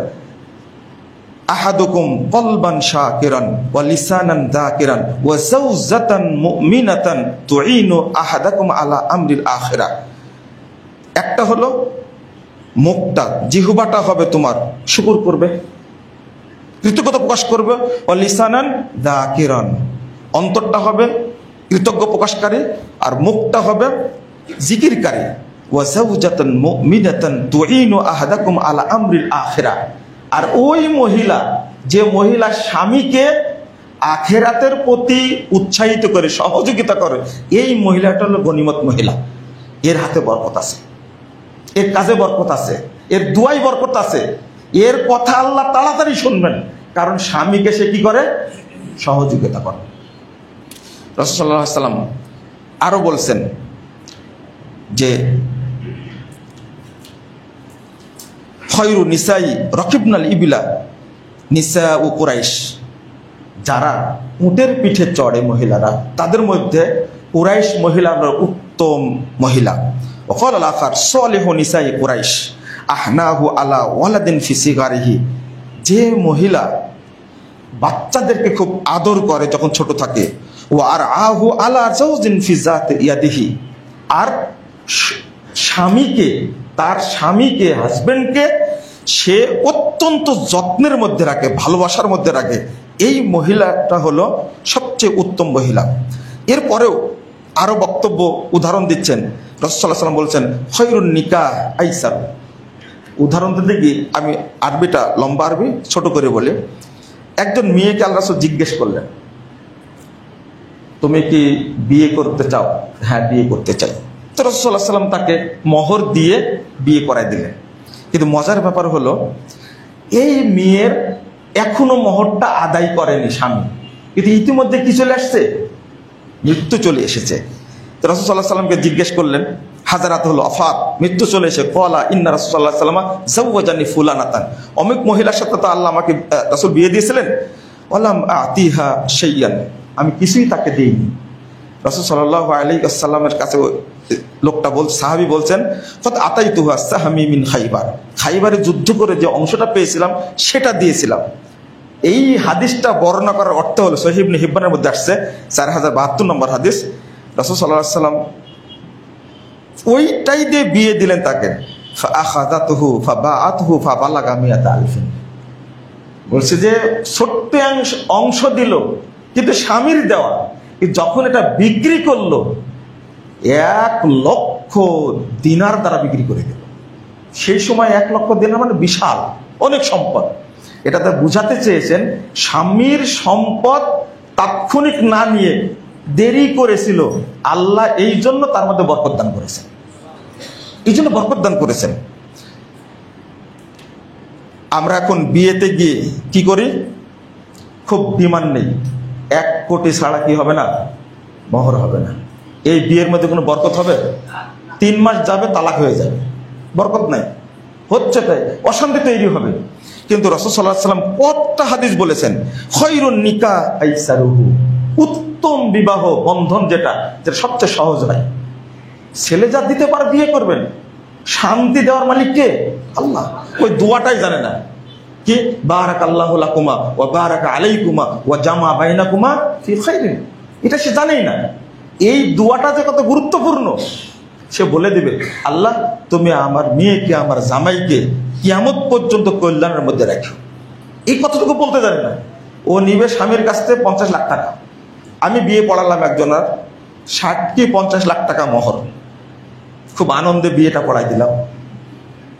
Speaker 1: আহাদুকুম কলবান শাকিরান ওয়া লিসানান যাকিরান ওয়া যাওজাতান মুমিনাতান তুঈনু আহাদাকুম আলা আমরিল আখিরাহ। একটা হলো মুখটা, জিহ্বাটা হবে তোমার শুকর করবে, কৃতজ্ঞতা প্রকাশ করবে, ওয়া লিসানান যাকিরান, অন্তরটা হবে কৃতজ্ঞ প্রকাশকারী, আর মুখটা হবে জিকিরকারী। ওয়া যাওজাতান মুমিনাতান তুঈনু আহাদাকুম আলা আমরিল আখিরাহ। আর ওই মহিলা, যে মহিলা স্বামীকে আখিরাতের প্রতি উৎসাহিত করে, সহযোগিতা করে, এই মহিলাটা হলো গনিমত মহিলা। এর হাতে বরকত আছে, এর কাজে বরকত আছে, এর দুয়ায় বরকত আছে, এর কথা আল্লাহ তাড়াতাড়ি শুনবেন, কারণ স্বামীকে সে কি করে? সহযোগিতা করে। রাসূল সাল্লাল্লাহু আলাইহি ওয়াসাল্লাম আরো বলছেন যে খয়রু নিসাই রকিবনাল ইবিলা নিসা ও কুরাইশ, যারা উটের পিঠে চড়ে মহিলারা, তাদের মধ্যে কুরাইশ মহিলারা উত্তম মহিলা। ওয়াকাল আল আখার সালিহু নিসাই কুরাইশ আহনাহু আলা ওয়ালাদিন ফি সিগারিহি, যে মহিলা বাচ্চাদেরকে খুব আদর করে যখন ছোট থাকে, ওয়া আরআহু আলা যাওজিন ফি যাতি ইয়াদিহি, আর স্বামীকে, তার স্বামীকে, হাজবেন্ডকে সে অত্যন্ত যত্নের মধ্যে রাখে, ভালোবাসার মধ্যে রাখে, এই মহিলাটা হলো সবচেয়ে উত্তম মহিলা। এরপরেও আরো বক্তব্য উদাহরণ দিচ্ছেন। রাসূল সাল্লাল্লাহু আলাইহি ওয়াসাল্লাম বলছেন খয়রুন নিকাহ আইসার। উদাহরণ দিতে গিয়ে আমি আরবিটা লম্বা আরবি ছোট করে বলে, একজন মেয়েকে আল্লাহ রাসূল জিজ্ঞেস করলেন তুমি কি বিয়ে করতে চাও? হ্যাঁ, বিয়ে করতে চাই। তো রাসূল সাল্লাল্লাহু আলাইহি ওয়াসাল্লাম তাকে মোহর দিয়ে বিয়ে করাই দিলেন। কিন্তু মজার ব্যাপার হলো এই মেয়ের এখনো মোহরটা আদায় করেনি স্বামী, কিন্তু ইতিমধ্যে কি চলে আসছে? মৃত্যু চলে এসেছে। তো রাসূল সাল্লাল্লাহু আলাইহি ওয়াসাল্লামকে জিজ্ঞেস করলেন হাজারাত হলো আফাত, মৃত্যু চলে এসে কলা ইন্না রাসূল সাল্লাল্লাহু আলাইহি ওয়াসাল্লাম যাওয়াজানি ফুলানাতান, অমুক মহিলার সাথে তো আল্লাহ আমাকে রাসূল বিয়ে দিয়েছিলেন, ওয়ালাম আতিহা শাইয়ান, আমি কিছুই তাকে দেইনি। রাসূল সাল্লাল্লাহু আলাইহি ওয়াসাল্লামের কাছে লোকটা সাহাবী বলছেন কত আতাইতুহা সাহমি মিন খাইবার, খাইবারে যুদ্ধ করে যে অংশটা পেয়েছিলাম সেটা দিয়েছিলাম। এই হাদিসটা বর্ণনা করার অর্থ হলো সহিহ ইবনে হিব্বানের মধ্যে আসছে 4072 নম্বর হাদিস। রাসূল সাল্লাল্লাহু আলাইহি ওয়াসাল্লাম ওইটাই দিয়ে বিয়ে দিলেন তাকে। ফাআখাযাতুহু ফাবাআতুহু ফাবালাগা মিয়াতা আলফিন, বলছে যে ছোট্ট অংশ দিল, কিন্তু স্বামীর দেওয়া, যখন এটা বিক্রি করলো 1,00,000 দিনার দ্বারা বিক্রি করে দিল। সেই সময় 1,00,000 দিনার মানে বিশাল অনেক সম্পদ। এটাতে বুঝাতে চেয়েছেন স্বামীর সম্পদ তাৎক্ষণিক না নিয়ে দেরি করেছিল, আল্লাহ এই জন্য তার মধ্যে বরকত দান করেছেন, এই জন্য বরকত দান করেছেন। আমরা এখন বিয়েতে গিয়ে কি করি, খুব ডিমান্ড নেই, 1 কোটি ছাড়া কি হবে না, মোহর হবে না। এই বিয়ের মধ্যে কোনো বরকত হবে? 3 মাস যাবে, তালাক হয়ে যাবে, বরকত নাই, হচ্ছে তাই অশান্তি তৈরি হবে। কিন্তু রাসূল সাল্লাল্লাহু আলাইহি ওয়াসাল্লাম কতটা হাদিস বলেছেন, খৈরুন নিকাহ আইসারুহু, উত্তম বিবাহ বন্ধন যেটা সবচেয়ে সহজ হয়। ছেলে যা দিতে পারে বিয়ে করবেন। শান্তি দেওয়ার মালিক কে? আল্লাহ। ওই দোয়াটাই জানে না কি, বারাকাল্লাহু লাকুমা ওয়া বারাকা আলাইকুমা ওয়া জামা বাইনাকুমা ফি খাইরিন, এটা সে জানেই না। এই দোয়াটা যে কত গুরুত্বপূর্ণ সে বলে দিবে, আল্লাহ তুমি আমার মেয়েকে, আমার জামাইকে কিয়ামত পর্যন্ত কল্যাণের মধ্যে রাখো। এই কথাটুকু বলতে জানে না। ও নিবে স্বামীর কাছ থেকে 50 লাখ টাকা। আমি বিয়ে পড়ালাম একজনের, 60 কি 50 লাখ টাকা মোহর। খুব আনন্দে বিয়েটা পড়াই দিলাম,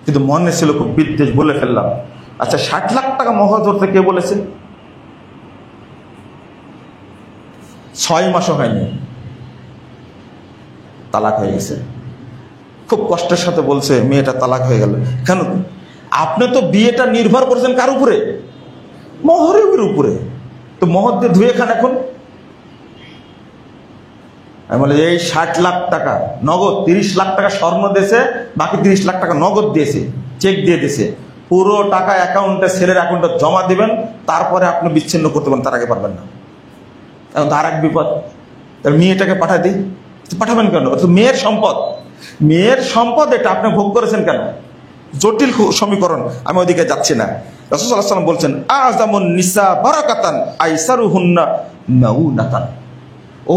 Speaker 1: কিন্তু মনে ছিল খুব বিদ্বেষ, বলে ফেললাম, আচ্ছা 60 লাখ টাকা মোহর ধরতে কে বলেছে? 6 মাসও হয়নি, তালাক হয়ে গেছে। খুব কষ্টের সাথে বলছে মেয়েটা তালাক হয়ে গেল। কেন? আপনি তো বিয়েটা নির্ভর করছেন কার উপরে? মোহরের উপরে। তো মোহর দিয়ে ধুয়ে খান এখন। আমি বলে এই 60 লাখ টাকা নগদ, 30 লাখ টাকা স্বর্ণ দিয়েছে, বাকি 30 লাখ টাকা নগদ দিয়েছে, চেক দিয়ে দিয়েছে। পুরো টাকা অ্যাকাউন্টে, ছেলের অ্যাকাউন্টে জমা দিবেন, তারপরে আপনি বিচ্ছিন্ন করতে পারেন, তার আগে পারবেন না। এখন তার এক বিপদ, তার মেয়েটাকে পাঠাই দিই। পাঠাবেন কেন? তো মেয়ের সম্পদ, মেয়ের সম্পদ, এটা আপনি ভোগ করেছেন কেন? জটিল সমীকরণ, আমি ওদিকে যাচ্ছি না। রাসূল সাল্লাল্লাহু আলাইহি ওয়াসাল্লাম বলছেন, আযামুন নিসা বারাকাতান আইসারুহুন্না মাউনাতান।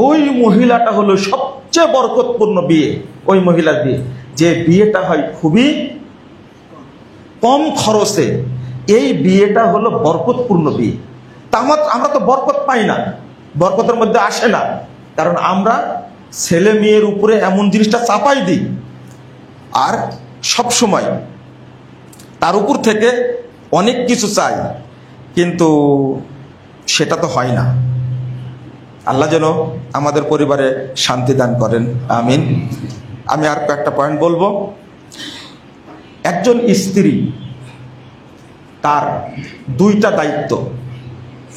Speaker 1: ওই মহিলাটা হলো সবচেয়ে বরকতপূর্ণ বিয়ে, ওই মহিলার বিয়ে, যে বিয়েটা হয় খুবই কম খরচে। এই বিয়েটা হলো বরকতপূর্ণ বিয়ে। তা আমরা তো বরকত পাই না, বরকতের মধ্যে আসে না, কারণ আমরা ছেলে মেয়ের উপরে এমন জিনিসটা চাপাই দিই, আর সব সময় তার উপর থেকে অনেক কিছু চাই, কিন্তু সেটা তো হয় না। আল্লাহ যেন আমাদের পরিবারে শান্তি দান করেন, আমিন। আমি আর কয়েকটা পয়েন্ট বলবো। একজন স্ত্রী, তার 2টা দায়িত্ব,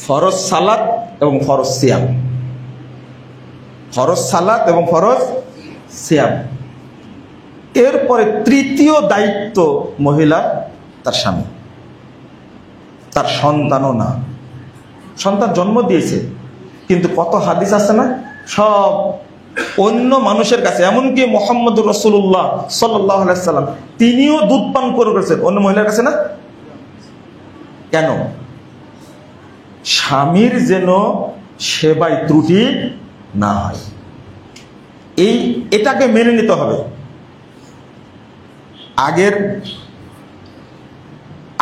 Speaker 1: ফরজ সালাত এবং ফরজ সিয়াম। ফরজ সালাত এবং ফরজ সিয়াম। এরপরে 3য় দায়িত্ব মহিলা, তার স্বামী। তার সন্তানও না, সন্তান জন্ম দিয়েছে, কিন্তু কত হাদিস আছে না, সব অন্য মানুষের কাছে। এমনকি মুহাম্মদুর রাসূলুল্লাহ সাল্লাল্লাহু আলাইহি সাল্লাম, তিনিও দুধ পান করেছেন অন্য মহিলার কাছে না। কেন? স্বামীর যেন সেবায় ত্রুটি না হয়, এটাকে মেনে নিতে হবে। আগের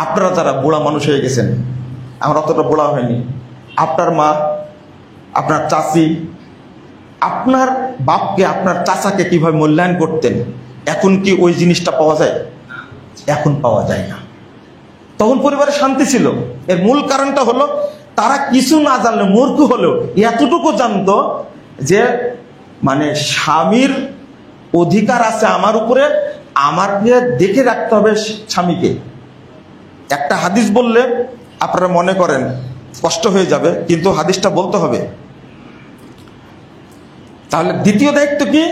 Speaker 1: আপনারা যারা বুড়া মানুষ হয়ে গেছেন, আমরা অতটা বুড়া হয়নি, আপনার মা, আপনার চাচি, আপনার বাপকে, আপনার চাচাকে কিভাবে মূল্যায়ন করতেন, এখন কি ওই জিনিসটা পাওয়া যায়? এখন পাওয়া যায় না। তখন পরিবারে শান্তি ছিল। এর মূল কারণটা হলো, তারা কিছু না জানলে, মূর্খ হলেও এতটুকু জানতো যে মানে স্বামীর অধিকার আছে আমার উপরে, আমাকে দেখে রাখতে হবে স্বামীকে। একটা হাদিস বললে আপনারা মনে করেন কষ্ট হয়ে যাবে, কিন্তু হাদিসটা বলতে হবে। তাহলে দ্বিতীয় দায়িত্ব কি?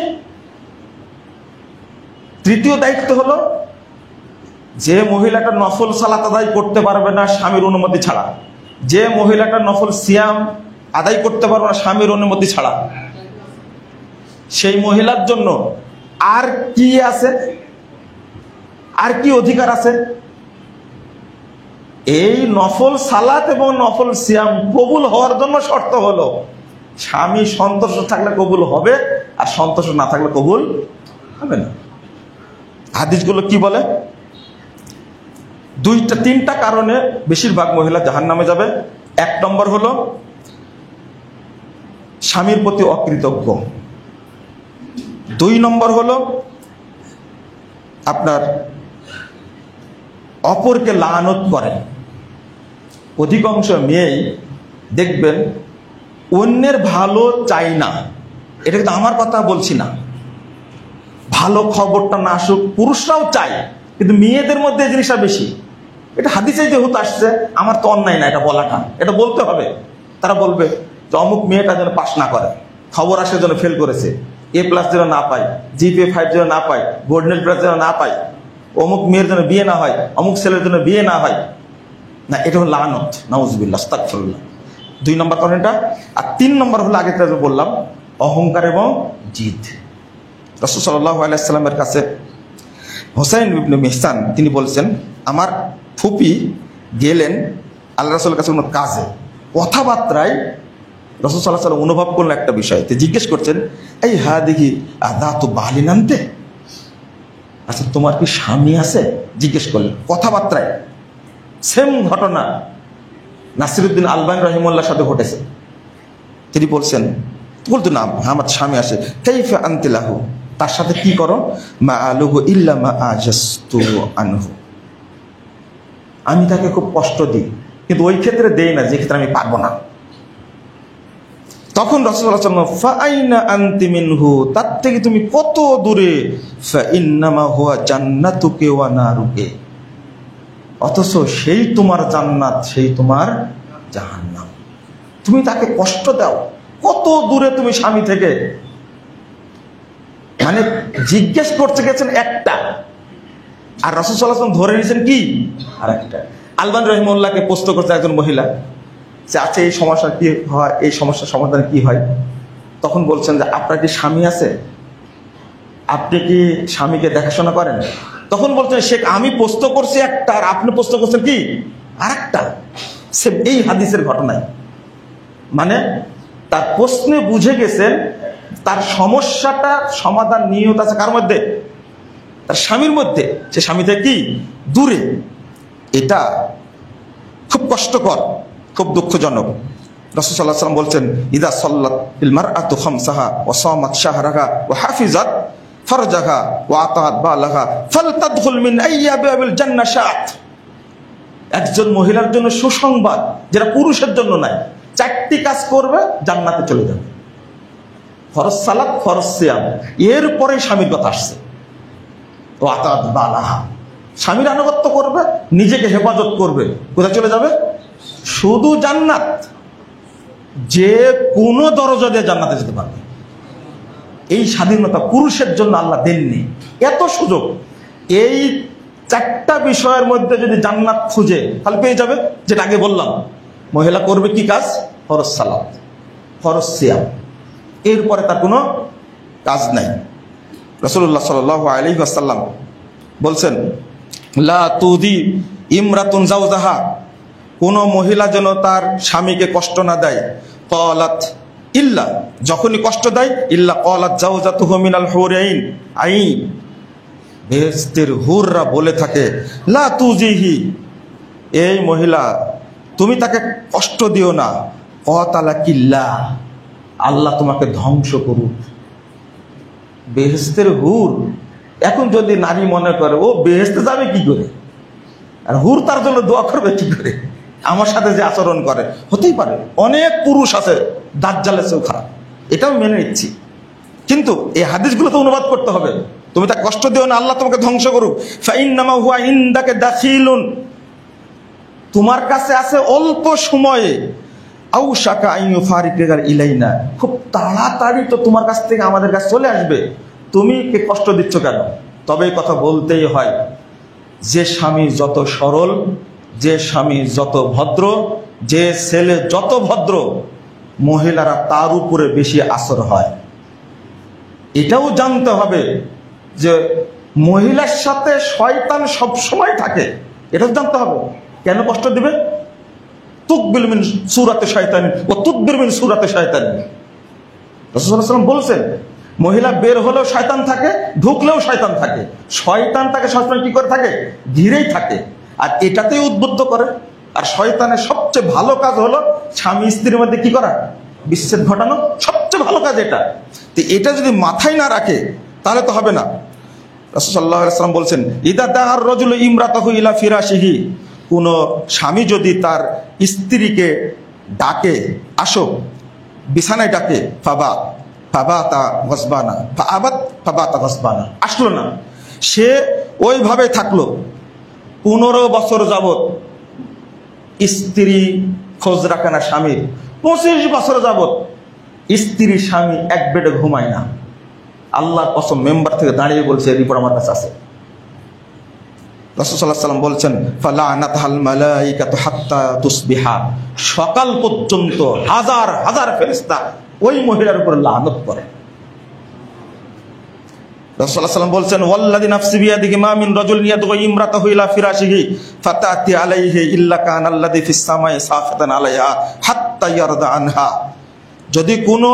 Speaker 1: তৃতীয় দায়িত্ব হলো, যে মহিলাটা নফল সালাত আদায় করতে পারবে না স্বামীর অনুমতি ছাড়া, যে মহিলাটা নফল সিয়াম আদায় করতে পারবে না স্বামীর অনুমতি ছাড়া, সেই মহিলার জন্য আর কি আছে, আর কি অধিকার আছে? এই নফল সালাত এবং নফল সিয়াম কবুল হওয়ার জন্য শর্ত হলো, স্বামী সন্তুষ্ট থাকলে কবুল হবে, আর সন্তুষ্ট না থাকলে কবুল হবে না। হাদিসগুলো কি বলে? 2-3টা কারণে বেশিরভাগ মহিলা জাহান্নামে যাবে। 1 নম্বর হলো, স্বামীর প্রতি অকৃতজ্ঞ। 2 নম্বর হলো আপনার অপরকে লানত করে। অধিকাংশ মেয়েই দেখবেন অন্যের ভালো চাই না, এটা কিন্তু আমার কথা বলছি না, ভালো খবরটা না আসুক পুরুষরাও চায়, কিন্তু মেয়েদের মধ্যে এই জিনিসটা বেশি। এটা হাদিসে যেহেতু আসছে, আমার তো অন্যায় না এটা বলাটা, এটা বলতে হবে। তারা বলবে যে অমুক মেয়েটা যেন পাস না করে, খবর আসে যেন ফেল করেছে, A+ যেন না পায়, GPA 5 যেন না পায়, গোল্ডেন প্লাস যেন না পায়, অমুক মেয়ের জন্য বিয়ে না হয়, অমুক ছেলের জন্য বিয়ে না হয়। না, এটা হলো লানত, নাউজুবিল্লাহ, আস্তাগফিরুল্লাহ। 2 নম্বর কারণ এটা। আর 3 নম্বর হলো আগে যে বললাম, অহংকার এবং জিদ। রাসূল সাল্লাল্লাহু আলাইহি ওয়াসাল্লামের কাছে হুসাইন ইবনে মিহসান তিনি বলছেন, আমার ফুপি গেলেন আল্লাহ রাসূলের কাছে কোনো কাজে, কথাবার্তায় রাসূল সাল্লাল্লাহু আলাইহি ওয়াসাল্লাম অনুভব করলেন একটা বিষয়। তো জিজ্ঞেস করছেন, এই হা দেখি আদাতু বালিন আনতে, আচ্ছা তোমার কি স্বামী আছে? জিজ্ঞেস করলেন কথাবার্তায়। সেম ঘটনা নাসিরুদ্দিন আলবানী রাহিমাহুল্লাহর সাথে ঘটেছে। তিনি বলছেন, বলতো না আমার স্বামী আসে, কাইফা আনতি লাহু, তার সাথে কি করো? মা আলুহু ইল্লা মা আজাস্তু আনহু, আমি তাকে খুব কষ্ট দিই, কিন্তু ওই ক্ষেত্রে দেই না যে ক্ষেত্রে আমি পারবো না। তখন রাসূলুল্লাহ সাল্লাল্লাহু আলাইহি ওয়াসাল্লাম, ফা আইনা আনতি মিনহু, তার থেকে তুমি কত দূরে? ফা ইন্নামা হুয়া জান্নাতুকে ওয়া নারুকে, অথচ সেই তোমার জান্নাত, সেই তোমার জাহান্নাম। তুমি তাকে কষ্ট দাও, কত দূরে তুমি স্বামী থেকে। মানে জিজ্ঞেস করতে গেছেন একটা, আর রাসূল সাল্লাল্লাহু আলাইহি ওয়াসাল্লাম ধরে নিয়েছেন কি আর একটা। আলবানী রাহিমাহুল্লাহকে প্রশ্ন করছে একজন মহিলা যে আচ্ছা এই সমস্যা কি হয়, এই সমস্যার সমাধান কি হয়? তখন বলছেন যে আপনার কি স্বামী আছে? আপনি কি স্বামীকে দেখাশোনা করেন? তখন বলছেন শেখ, আমি প্রশ্ন করছি একটা আর আপনি প্রশ্ন করছেন কি আর একটা। সে এই হাদিসের ঘটনায় মানে তার প্রশ্নে বুঝে গেছেন তার সমস্যাটা সমাধান নিয়ত আছে কার মধ্যে? তার স্বামীর মধ্যে। সে স্বামী থেকে কি দূরে। এটা খুব কষ্টকর, খুব দুঃখজনক। রাসূল সাল্লাল্লাহু আলাইহি ওয়াসাল্লাম বলছেন, ইযা সাল্লাতিল মারআতু খামসাহা ওয়া সামাত শাহরাহা ওয়া হাফিজাত ফারজাহা ওয়া আতাত বালাহা ফালতাদখুল মিন আইয়াবিল জান্নাহ শাআত। একজন মহিলার জন্য সুসংবাদ, যেটা পুরুষের জন্য নাই। 4টি কাজ করবে, জান্নাতে চলে যাবে। ফরজ সালাত, ফরজ সিয়াম, এরপরে স্বামীর কথা আসছে। ওয়া আতাত বালাহা, স্বামীর আনুগত্য করবে, নিজেকে হেফাজত করবে, কোথায় চলে যাবে? শুধু জান্নাত। যে কোনো দরজা দিয়ে জান্নাতে যেতে পারবে। এই স্বাধীনতা পুরুষের জন্য আল্লাহ দেননি, এত সুযোগ। এই 4টা বিষয়ের মধ্যে যদি জান্নাত খুঁজে তাহলে পেয়ে যাবে। যেটা আগে বললাম, মহিলা করবে কি কাজ? ফরজ সালাত, ফরজ সিয়াম, এরপরে তার কোনো কাজ নাই। রাসূলুল্লাহ সাল্লাল্লাহু আলাইহি ওয়াসাল্লাম বলছেন, লা তুদি ইমরাতুন জাওজাহা, কোন মহিলা যেন তার স্বামীকে কষ্ট না দেয়। ক্বালাত ইল্লা, যখনই কষ্ট দেয়, ইল্লা ক্বালাত জাওজাতুহু মিনাল হুরাইন আইন, বেহেশতের হুররা বলে থাকে, লা তুজিহি, এই মহিলা তুমি তাকে কষ্ট দিও না। ক্বাতালাকিল্লাহ, আল্লাহ তোমাকে ধ্বংস করুক। বেহেশতের হুর। এখন যদি নারী মনে করে ও বেহেশতে যাবে কি করে, আর হুর তার জন্য দোয়া করবে কি করে, আমার সাথে যে আচরণ করে, হতেই পারে অনেক পুরুষ আছে দাজ্জালের চেয়েও খারাপ, এটাও মেনে নিচ্ছি। কিন্তু এই হাদিসগুলো তো অনুবাদ করতে হবে। তুমি তাকে কষ্ট দিও না, আল্লাহ তোমাকে ধ্বংস করুক। ফাইন্নামা হুয়া ইনদাকা দাখিলুন, তোমার কাছে আছে অল্প সময়ে। আউশাকা আন ইউফারিকা ইলাইনা, খুব তাড়াতাড়ি তো তোমার কাছ থেকে আমাদের কাছে চলে আসবে, তুমি কে কষ্ট দিচ্ছ কেন? তবে এই কথা বলতেই হয়, যে স্বামী যত সরল, যে স্বামী যত ভদ্র, যে ছেলে যত ভদ্র, মহিলারা তার উপরে বেশি আসর হয়। এটাও জানতে হবে যে মহিলার সাথে শয়তান সব সময় থাকে, এটাও জানতে হবে। কেন কষ্ট দিবে? তুকবিল মিন সূরাতে শয়তানি ওয়া তুদবির মিন সূরাতে শয়তানি। রাসূলুল্লাহ সাল্লাল্লাহু আলাইহি ওয়াসাল্লাম বলছেন, মহিলা বের হলেও শয়তান থাকে, ঢুকলেও শয়তান থাকে। শয়তান তাকে সবসময় কি করে থাকে? ঘিরেই থাকে, আর এটাতেই উদ্বুদ্ধ করে। আর শয়তানের সবচেয়ে ভালো কাজ হলো স্বামী স্ত্রীর মধ্যে কি করা? বিচ্ছেদ ঘটানো। সবচেয়ে সবচেয়ে ভালো কাজ এটা। তো এটা যদি মাথায় না রাখে তাহলে তো হবে না। রাসূল সাল্লাল্লাহু আলাইহি ওয়াসাল্লাম বলছেন, ইদা দাআর রাজুলু ইমরাতাহু ইলা ফিরাশিহি, কোন স্বামী যদি তার স্ত্রীকে ডাকে, আসো, বিছানায় ডাকে, ফাবাতা গসবানা, ফাবাতা গসবানা, আসলো না, সে ওইভাবে থাকলো 15 বছর যাবত। স্ত্রী খোঁজ রাখে না স্বামীর, 25 বছর যাবত স্ত্রী স্বামী এক বেডে ঘুমায় না। আল্লাহর কসম, মেম্বার থেকে দাঁড়িয়ে বলছে, রিপোর্ট আমার কাছে আছে। রাসূল সাল্লাল্লাহু আলাইহি ওয়াসাল্লাম বলছেন, ফালানাতহাল মালাইকাতু হাত্তা তুসবিহা, সকাল পর্যন্ত হাজার হাজার ফেরেশতা ওই মহিলার উপর লানত করে। রাসূল সাল্লাল্লাহু আলাইহি ওয়াসাল্লাম বলছেন, ওয়াল্লাযী নাফসি বিয়াদিহি মা মিন রাজুলিন ইয়াদউ ইমরাতাহু ইলা ফিরাশিহি ফাতাতি আলাইহি ইল্লা কানাল্লাযী ফিস সামাই সাফাতান আলাইহা হাত্তা ইয়ারদা আনহা। যদি কোনো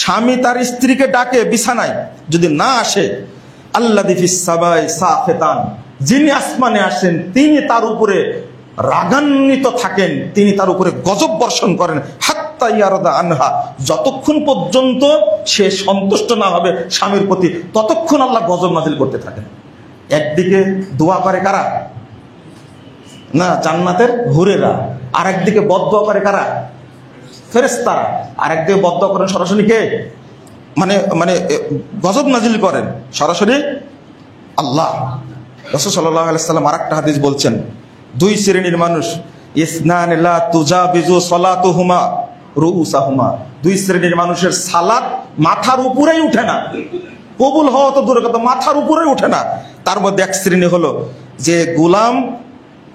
Speaker 1: স্বামী তার স্ত্রীকে ডাকে বিছানায়, যদি না আসে, আল্লাযী ফিস সামাই সাফাতান, যিনি আসমানে আসেন তিনি তার উপরে রাগান্বিত থাকেন, তিনি তার উপরে গজব বর্ষণ করেন, হাত্তা ইয়ারদা আনহা, যতক্ষণ পর্যন্ত সে সন্তুষ্ট না হবে স্বামীর প্রতি ততক্ষণ আল্লাহ গজব নাজিল করতে থাকেন। একদিকে দোয়া করে কারা? না, জান্নাতের হুরেরা। আর একদিকে বদদোয়া করে কারা? ফেরেশতারা। আর একদিকে বদদোয়া করেন সরাসরি কে? মানে গজব নাজিল করেন সরাসরি আল্লাহ। রাসূল সাল্লাল্লাহু আলাইহি ওয়াসাল্লাম আরেকটা হাদিস বলছেন, 2 শ্রেণীর মানুষ, ইসনান লা তুজাবিজু সালাতুহুমা রুউসাহুমা, 2 শ্রেণীর মানুষের সালাত মাথার উপরেই উঠে না, কবুল হওয়া তো দূরের কথা, মাথার উপরেই উঠে না। তার মধ্যে এক শ্রেণী হলো যে গোলাম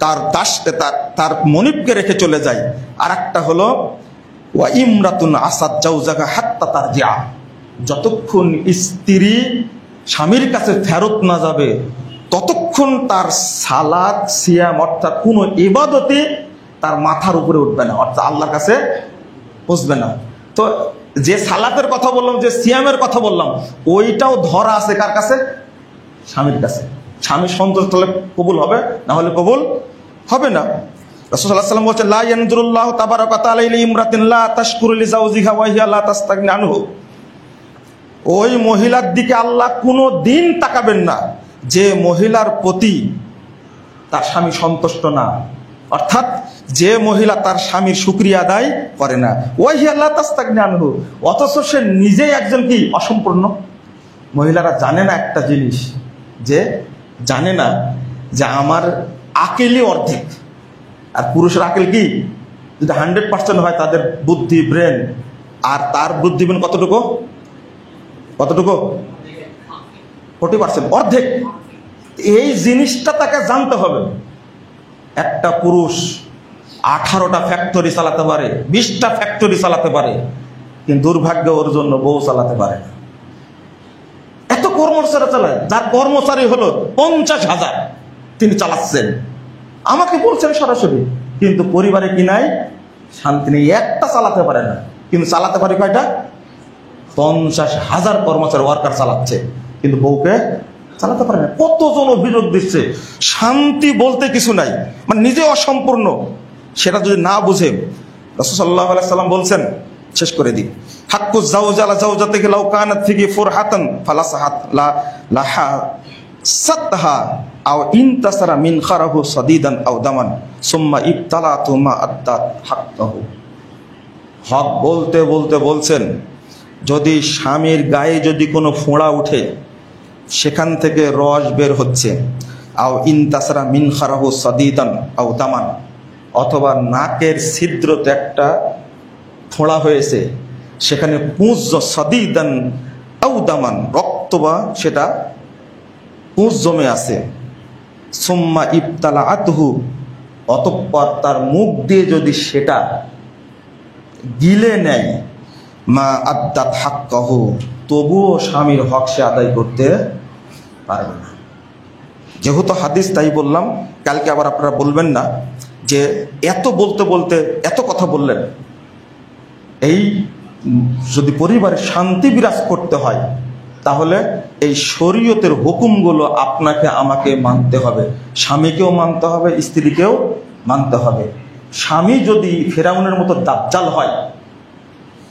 Speaker 1: তার দাসকে তার মনিবকে রেখে চলে যায়। আর একটা হলো ওয়া ইমরাতুন আসাদ জাওজাহা হাত্তা তারজিআ, যতক্ষণ স্ত্রী স্বামীর কাছে ফেরত না যাবে ততক্ষণ তার সালাত সিয়াম অর্থাৎ কোনো ইবাদতে তার মাথার উপরে উঠবে না, অর্থাৎ আল্লাহর কাছে পৌঁছবে না। তো যে সালাতের কথা বললাম, যে সিয়ামের কথা বললাম, ওইটাও ধরা আছে কার কাছে? স্বামীর কাছে। স্বামী সন্তুষ্ট হলে কবুল হবে, না হলে কবুল হবে না। রাসূল সাল্লাল্লাহু আলাইহি ওয়াসাল্লাম বলেন, লা ইয়ানজুরুল্লাহু তাবারাকা ওয়া তাআলা ইলা ইমরাতিন লা তাশকুরু লিজাওজিহা ওয়া হিয়া লা তাস্তাগনি আনহু, ওই মহিলার দিকে আল্লাহ কোনো দিন তাকাবেন না যে মহিলার প্রতি তার স্বামী সন্তুষ্ট না, অর্থাৎ যে মহিলা তার স্বামীর শুকরিয়া আদায় করে না, ওয়া হিয়া লা তাস্তাগনি আনহু, অথচ সে নিজেই একজন কি অসম্পূর্ণ। মহিলারা জানে না একটা জিনিস, যে জানে না যে আমার আকেলই অর্ধেক, আর পুরুষের আকেল কি? যদি 100% হয় তাদের বুদ্ধি, ব্রেন, আর তার বুদ্ধি ব্রেন কতটুকু? 40%, অর্ধেক। এই জিনিসটা তাকে জানতে হবে। একটা পুরুষ 18টা ফ্যাক্টরি চালাতে পারে, 20টা ফ্যাক্টরি চালাতে পারে, কিন্তু দুর্ভাগ্য ওর জন্য বউ চালাতে পারে না। এত কর্মচারী চালায়, যার কর্মচারী হলো 50,000, তিনি চালাচ্ছেন, আমাকে বলছেন সরাসরি, কিন্তু পরিবারে কি নাই? শান্তি নেই। একটা চালাতে পারে না, কিন্তু চালাতে পারে কয়টা? 50,000 কর্মচারী, ওয়ার্কার চালাচ্ছে, কিন্তু বউকে চালাতে পারে না। কতজন অভিযোগ দিচ্ছে, শান্তি বলতে কিছু নাই, মানে নিজে অসম্পূর্ণ। সেটা যদি না বুঝে, রাসূল সাল্লাল্লাহু আলাইহি ওয়াসাল্লাম বলছেন, শেষ করে দিই, হাক্কু জাওজা আলা জাওজাতিহি লাউ কানাত ফিহি ফুরহাতান ফালাসাহাত লাহা সাতহা আও ইনতাসারা মিন খারাহু সাদিদান আও দামান সুম্মা ইবতালাতু মা আদ্দাত হাক্কাহু। হক বলতে বলতে বলছেন, যদি স্বামীর গায়ে যদি কোনো ফোঁড়া উঠে, সেখান থেকে রস বের হচ্ছে, আও ইনতাসারা মিন খারাহু সাদিদান আও দামান, অথবা নাকের ছিদ্রতে একটা ফোঁড়া হয়েছে, সেখানে পুঁজ সাদিদান আও দামান, রক্ত বা সেটা পুঁজ জমে আছে, সুম্মা ইবতালাআতহু, অতঃপর তার মুখ দিয়ে যদি সেটা গিলে নেয়, মা আদ্দাত হাক্কাহু, তবুও স্বামীর হক সে আদায় করতে পারবে না। যেহেতু হাদিস, তাই বললাম। কালকে আবার আপনারা বলবেন না যে এত বলতে বলতে এত কথা বললেন। এই যদি পরিবারে শান্তি বিরাজ করতে হয়, তাহলে এই শরীয়তের হুকুমগুলো আপনাকে আমাকে মানতে হবে, স্বামীকেও মানতে হবে, স্ত্রীকেও মানতে হবে। স্বামী যদি ফেরাউনের মতো দাজ্জাল হয়,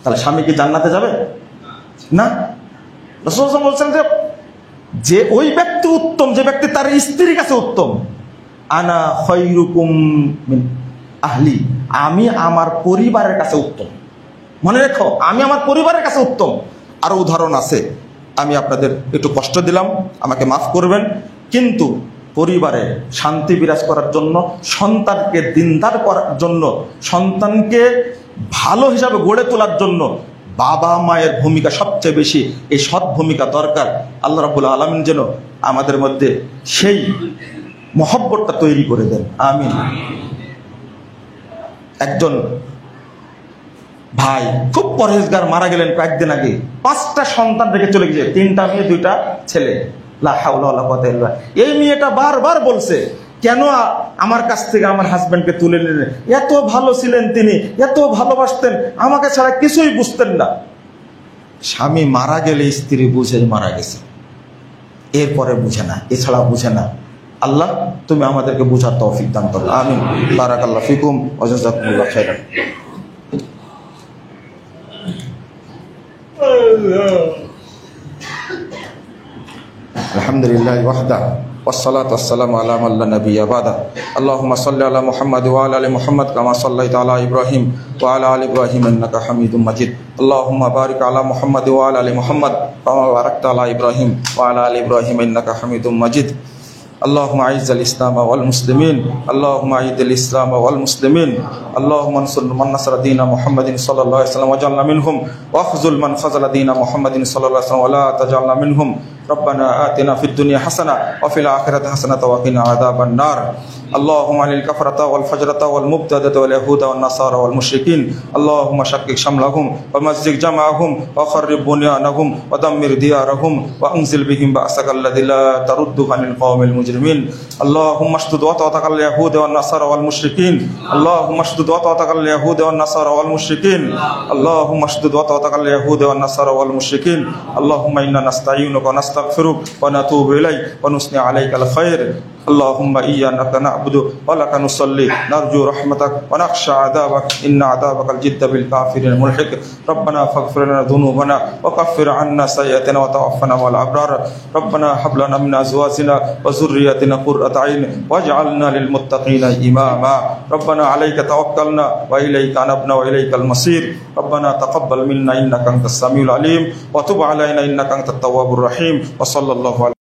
Speaker 1: তাহলে স্বামী কি জান্নাতে যাবে না? রাসূল সাল্লাল্লাহু আলাইহি ওয়াসাল্লাম বলছেন যে ওই ব্যক্তি উত্তম যে ব্যক্তি তার স্ত্রীর কাছে উত্তম। আনা খায়রুকুম মিন আহলি, আমি আমার পরিবারের কাছে উত্তম। মনে রেখো, আমি আমার পরিবারের কাছে উত্তম। আরো উদাহরণ আছে, আমি আপনাদের একটু কষ্ট দিলাম, আমাকে মাফ করবেন। কিন্তু পরিবারে শান্তি বিরাজ করার জন্য, সন্তানকে দিনদার করার জন্য, সন্তানকে ভালো হিসাবে গড়ে তোলার জন্য বাবা মায়ের ভূমিকা সবচেয়ে বেশি। এই সৎ ভূমিকা দরকার। আল্লাহ রাব্বুল আলামিন যেন আমাদের মধ্যে সেই মহব্বতটা তৈরি করে দেন, আমিন। একজন ভাই খুব পরহেজগার মারা গেলেন কয়েকদিন আগে। 5টা সন্তান রেখে চলে গেছে, 3টা মেয়ে 2টা ছেলে। লা হাওলা ওয়ালা কুওয়াতা ইল্লা বিল্লাহ। এই মেয়েটা বারবার বলছে, কেন আমার কাছ থেকে আমার হাজবেন্ডকে তুলে নিলেন? এত ভালো ছিলেন তিনি, এত ভালোবাসতেন, আমাকে ছাড়া কিছুই বুঝতেন না। স্বামী মারা গেলে স্ত্রী বুঝে মারা গেছে, এরপরে বুঝে না, এছাড়া বুঝে না। আল্লাহ তুমি আমাদেরকে বুঝার তৌফিক দান করো, আমিন। বারাকাল্লাহু ফিকুম ওয়া জাযাকুমুল্লাহু খাইরান। আলহামদুলিল্লাহি ওয়াহদা والصلاة والسلام على من لا نبي بعده اللهم صل على محمد وعلى آل محمد كما صليت على إبراهيم وعلى آل إبراهيم إنك حميد مجيد اللهم بارك على محمد وعلى آل محمد كما باركت على إبراهيم وعلى آل إبراهيم إنك حميد مجيد اللهم أعز الإسلام والمسلمين اللهم أعز الإسلام والمسلمين اللهم انصر من نصر دين محمد صلى الله عليه وسلم واجعلنا منهم واخذل من خذل دين محمد صلى الله عليه وسلم ولا تجعلنا منهم ربنا آتنا في الدنيا حسنة وفي الآخرة حسنة وقنا عذاب النار اللهم عن الكفرة والفجرة والمبتدة واليهود والنصارى والمشركين اللهم شقق شملهم ومزق جمعهم وخرب بنيانهم ودمر ديارهم وأنزل بهم بأسك الذي لا ترد عن القوم المجرمين اللهم اشدد وطأتك على اليهود والنصارى والمشركين اللهم اشدد وطأتك على اليهود والنصارى والمشركين اللهم اشدد وطأتك على اليهود والنصارى والمشركين اللهم إنا نستعينك ونستغفرك ونتوب إليك ونثني عليك الخير اللهم إياك نعبد ولك نصلي نرجو رحمتك ونخشى عذابك إن عذابك الجد بالكافرين الملحق ربنا فاغفر لنا ذنوبنا وكفر عنا سيئاتنا وتوفنا مع الأبرار ربنا هب لنا من أزواجنا وذرياتنا قرة عين واجعلنا للمتقين إماما ربنا عليك توكلنا وإليك أنبنا وإليك المصير ربنا تقبل منا إنك أنت السميع العليم وتب علينا إنك أنت التواب الرحيم وصلى الله عليه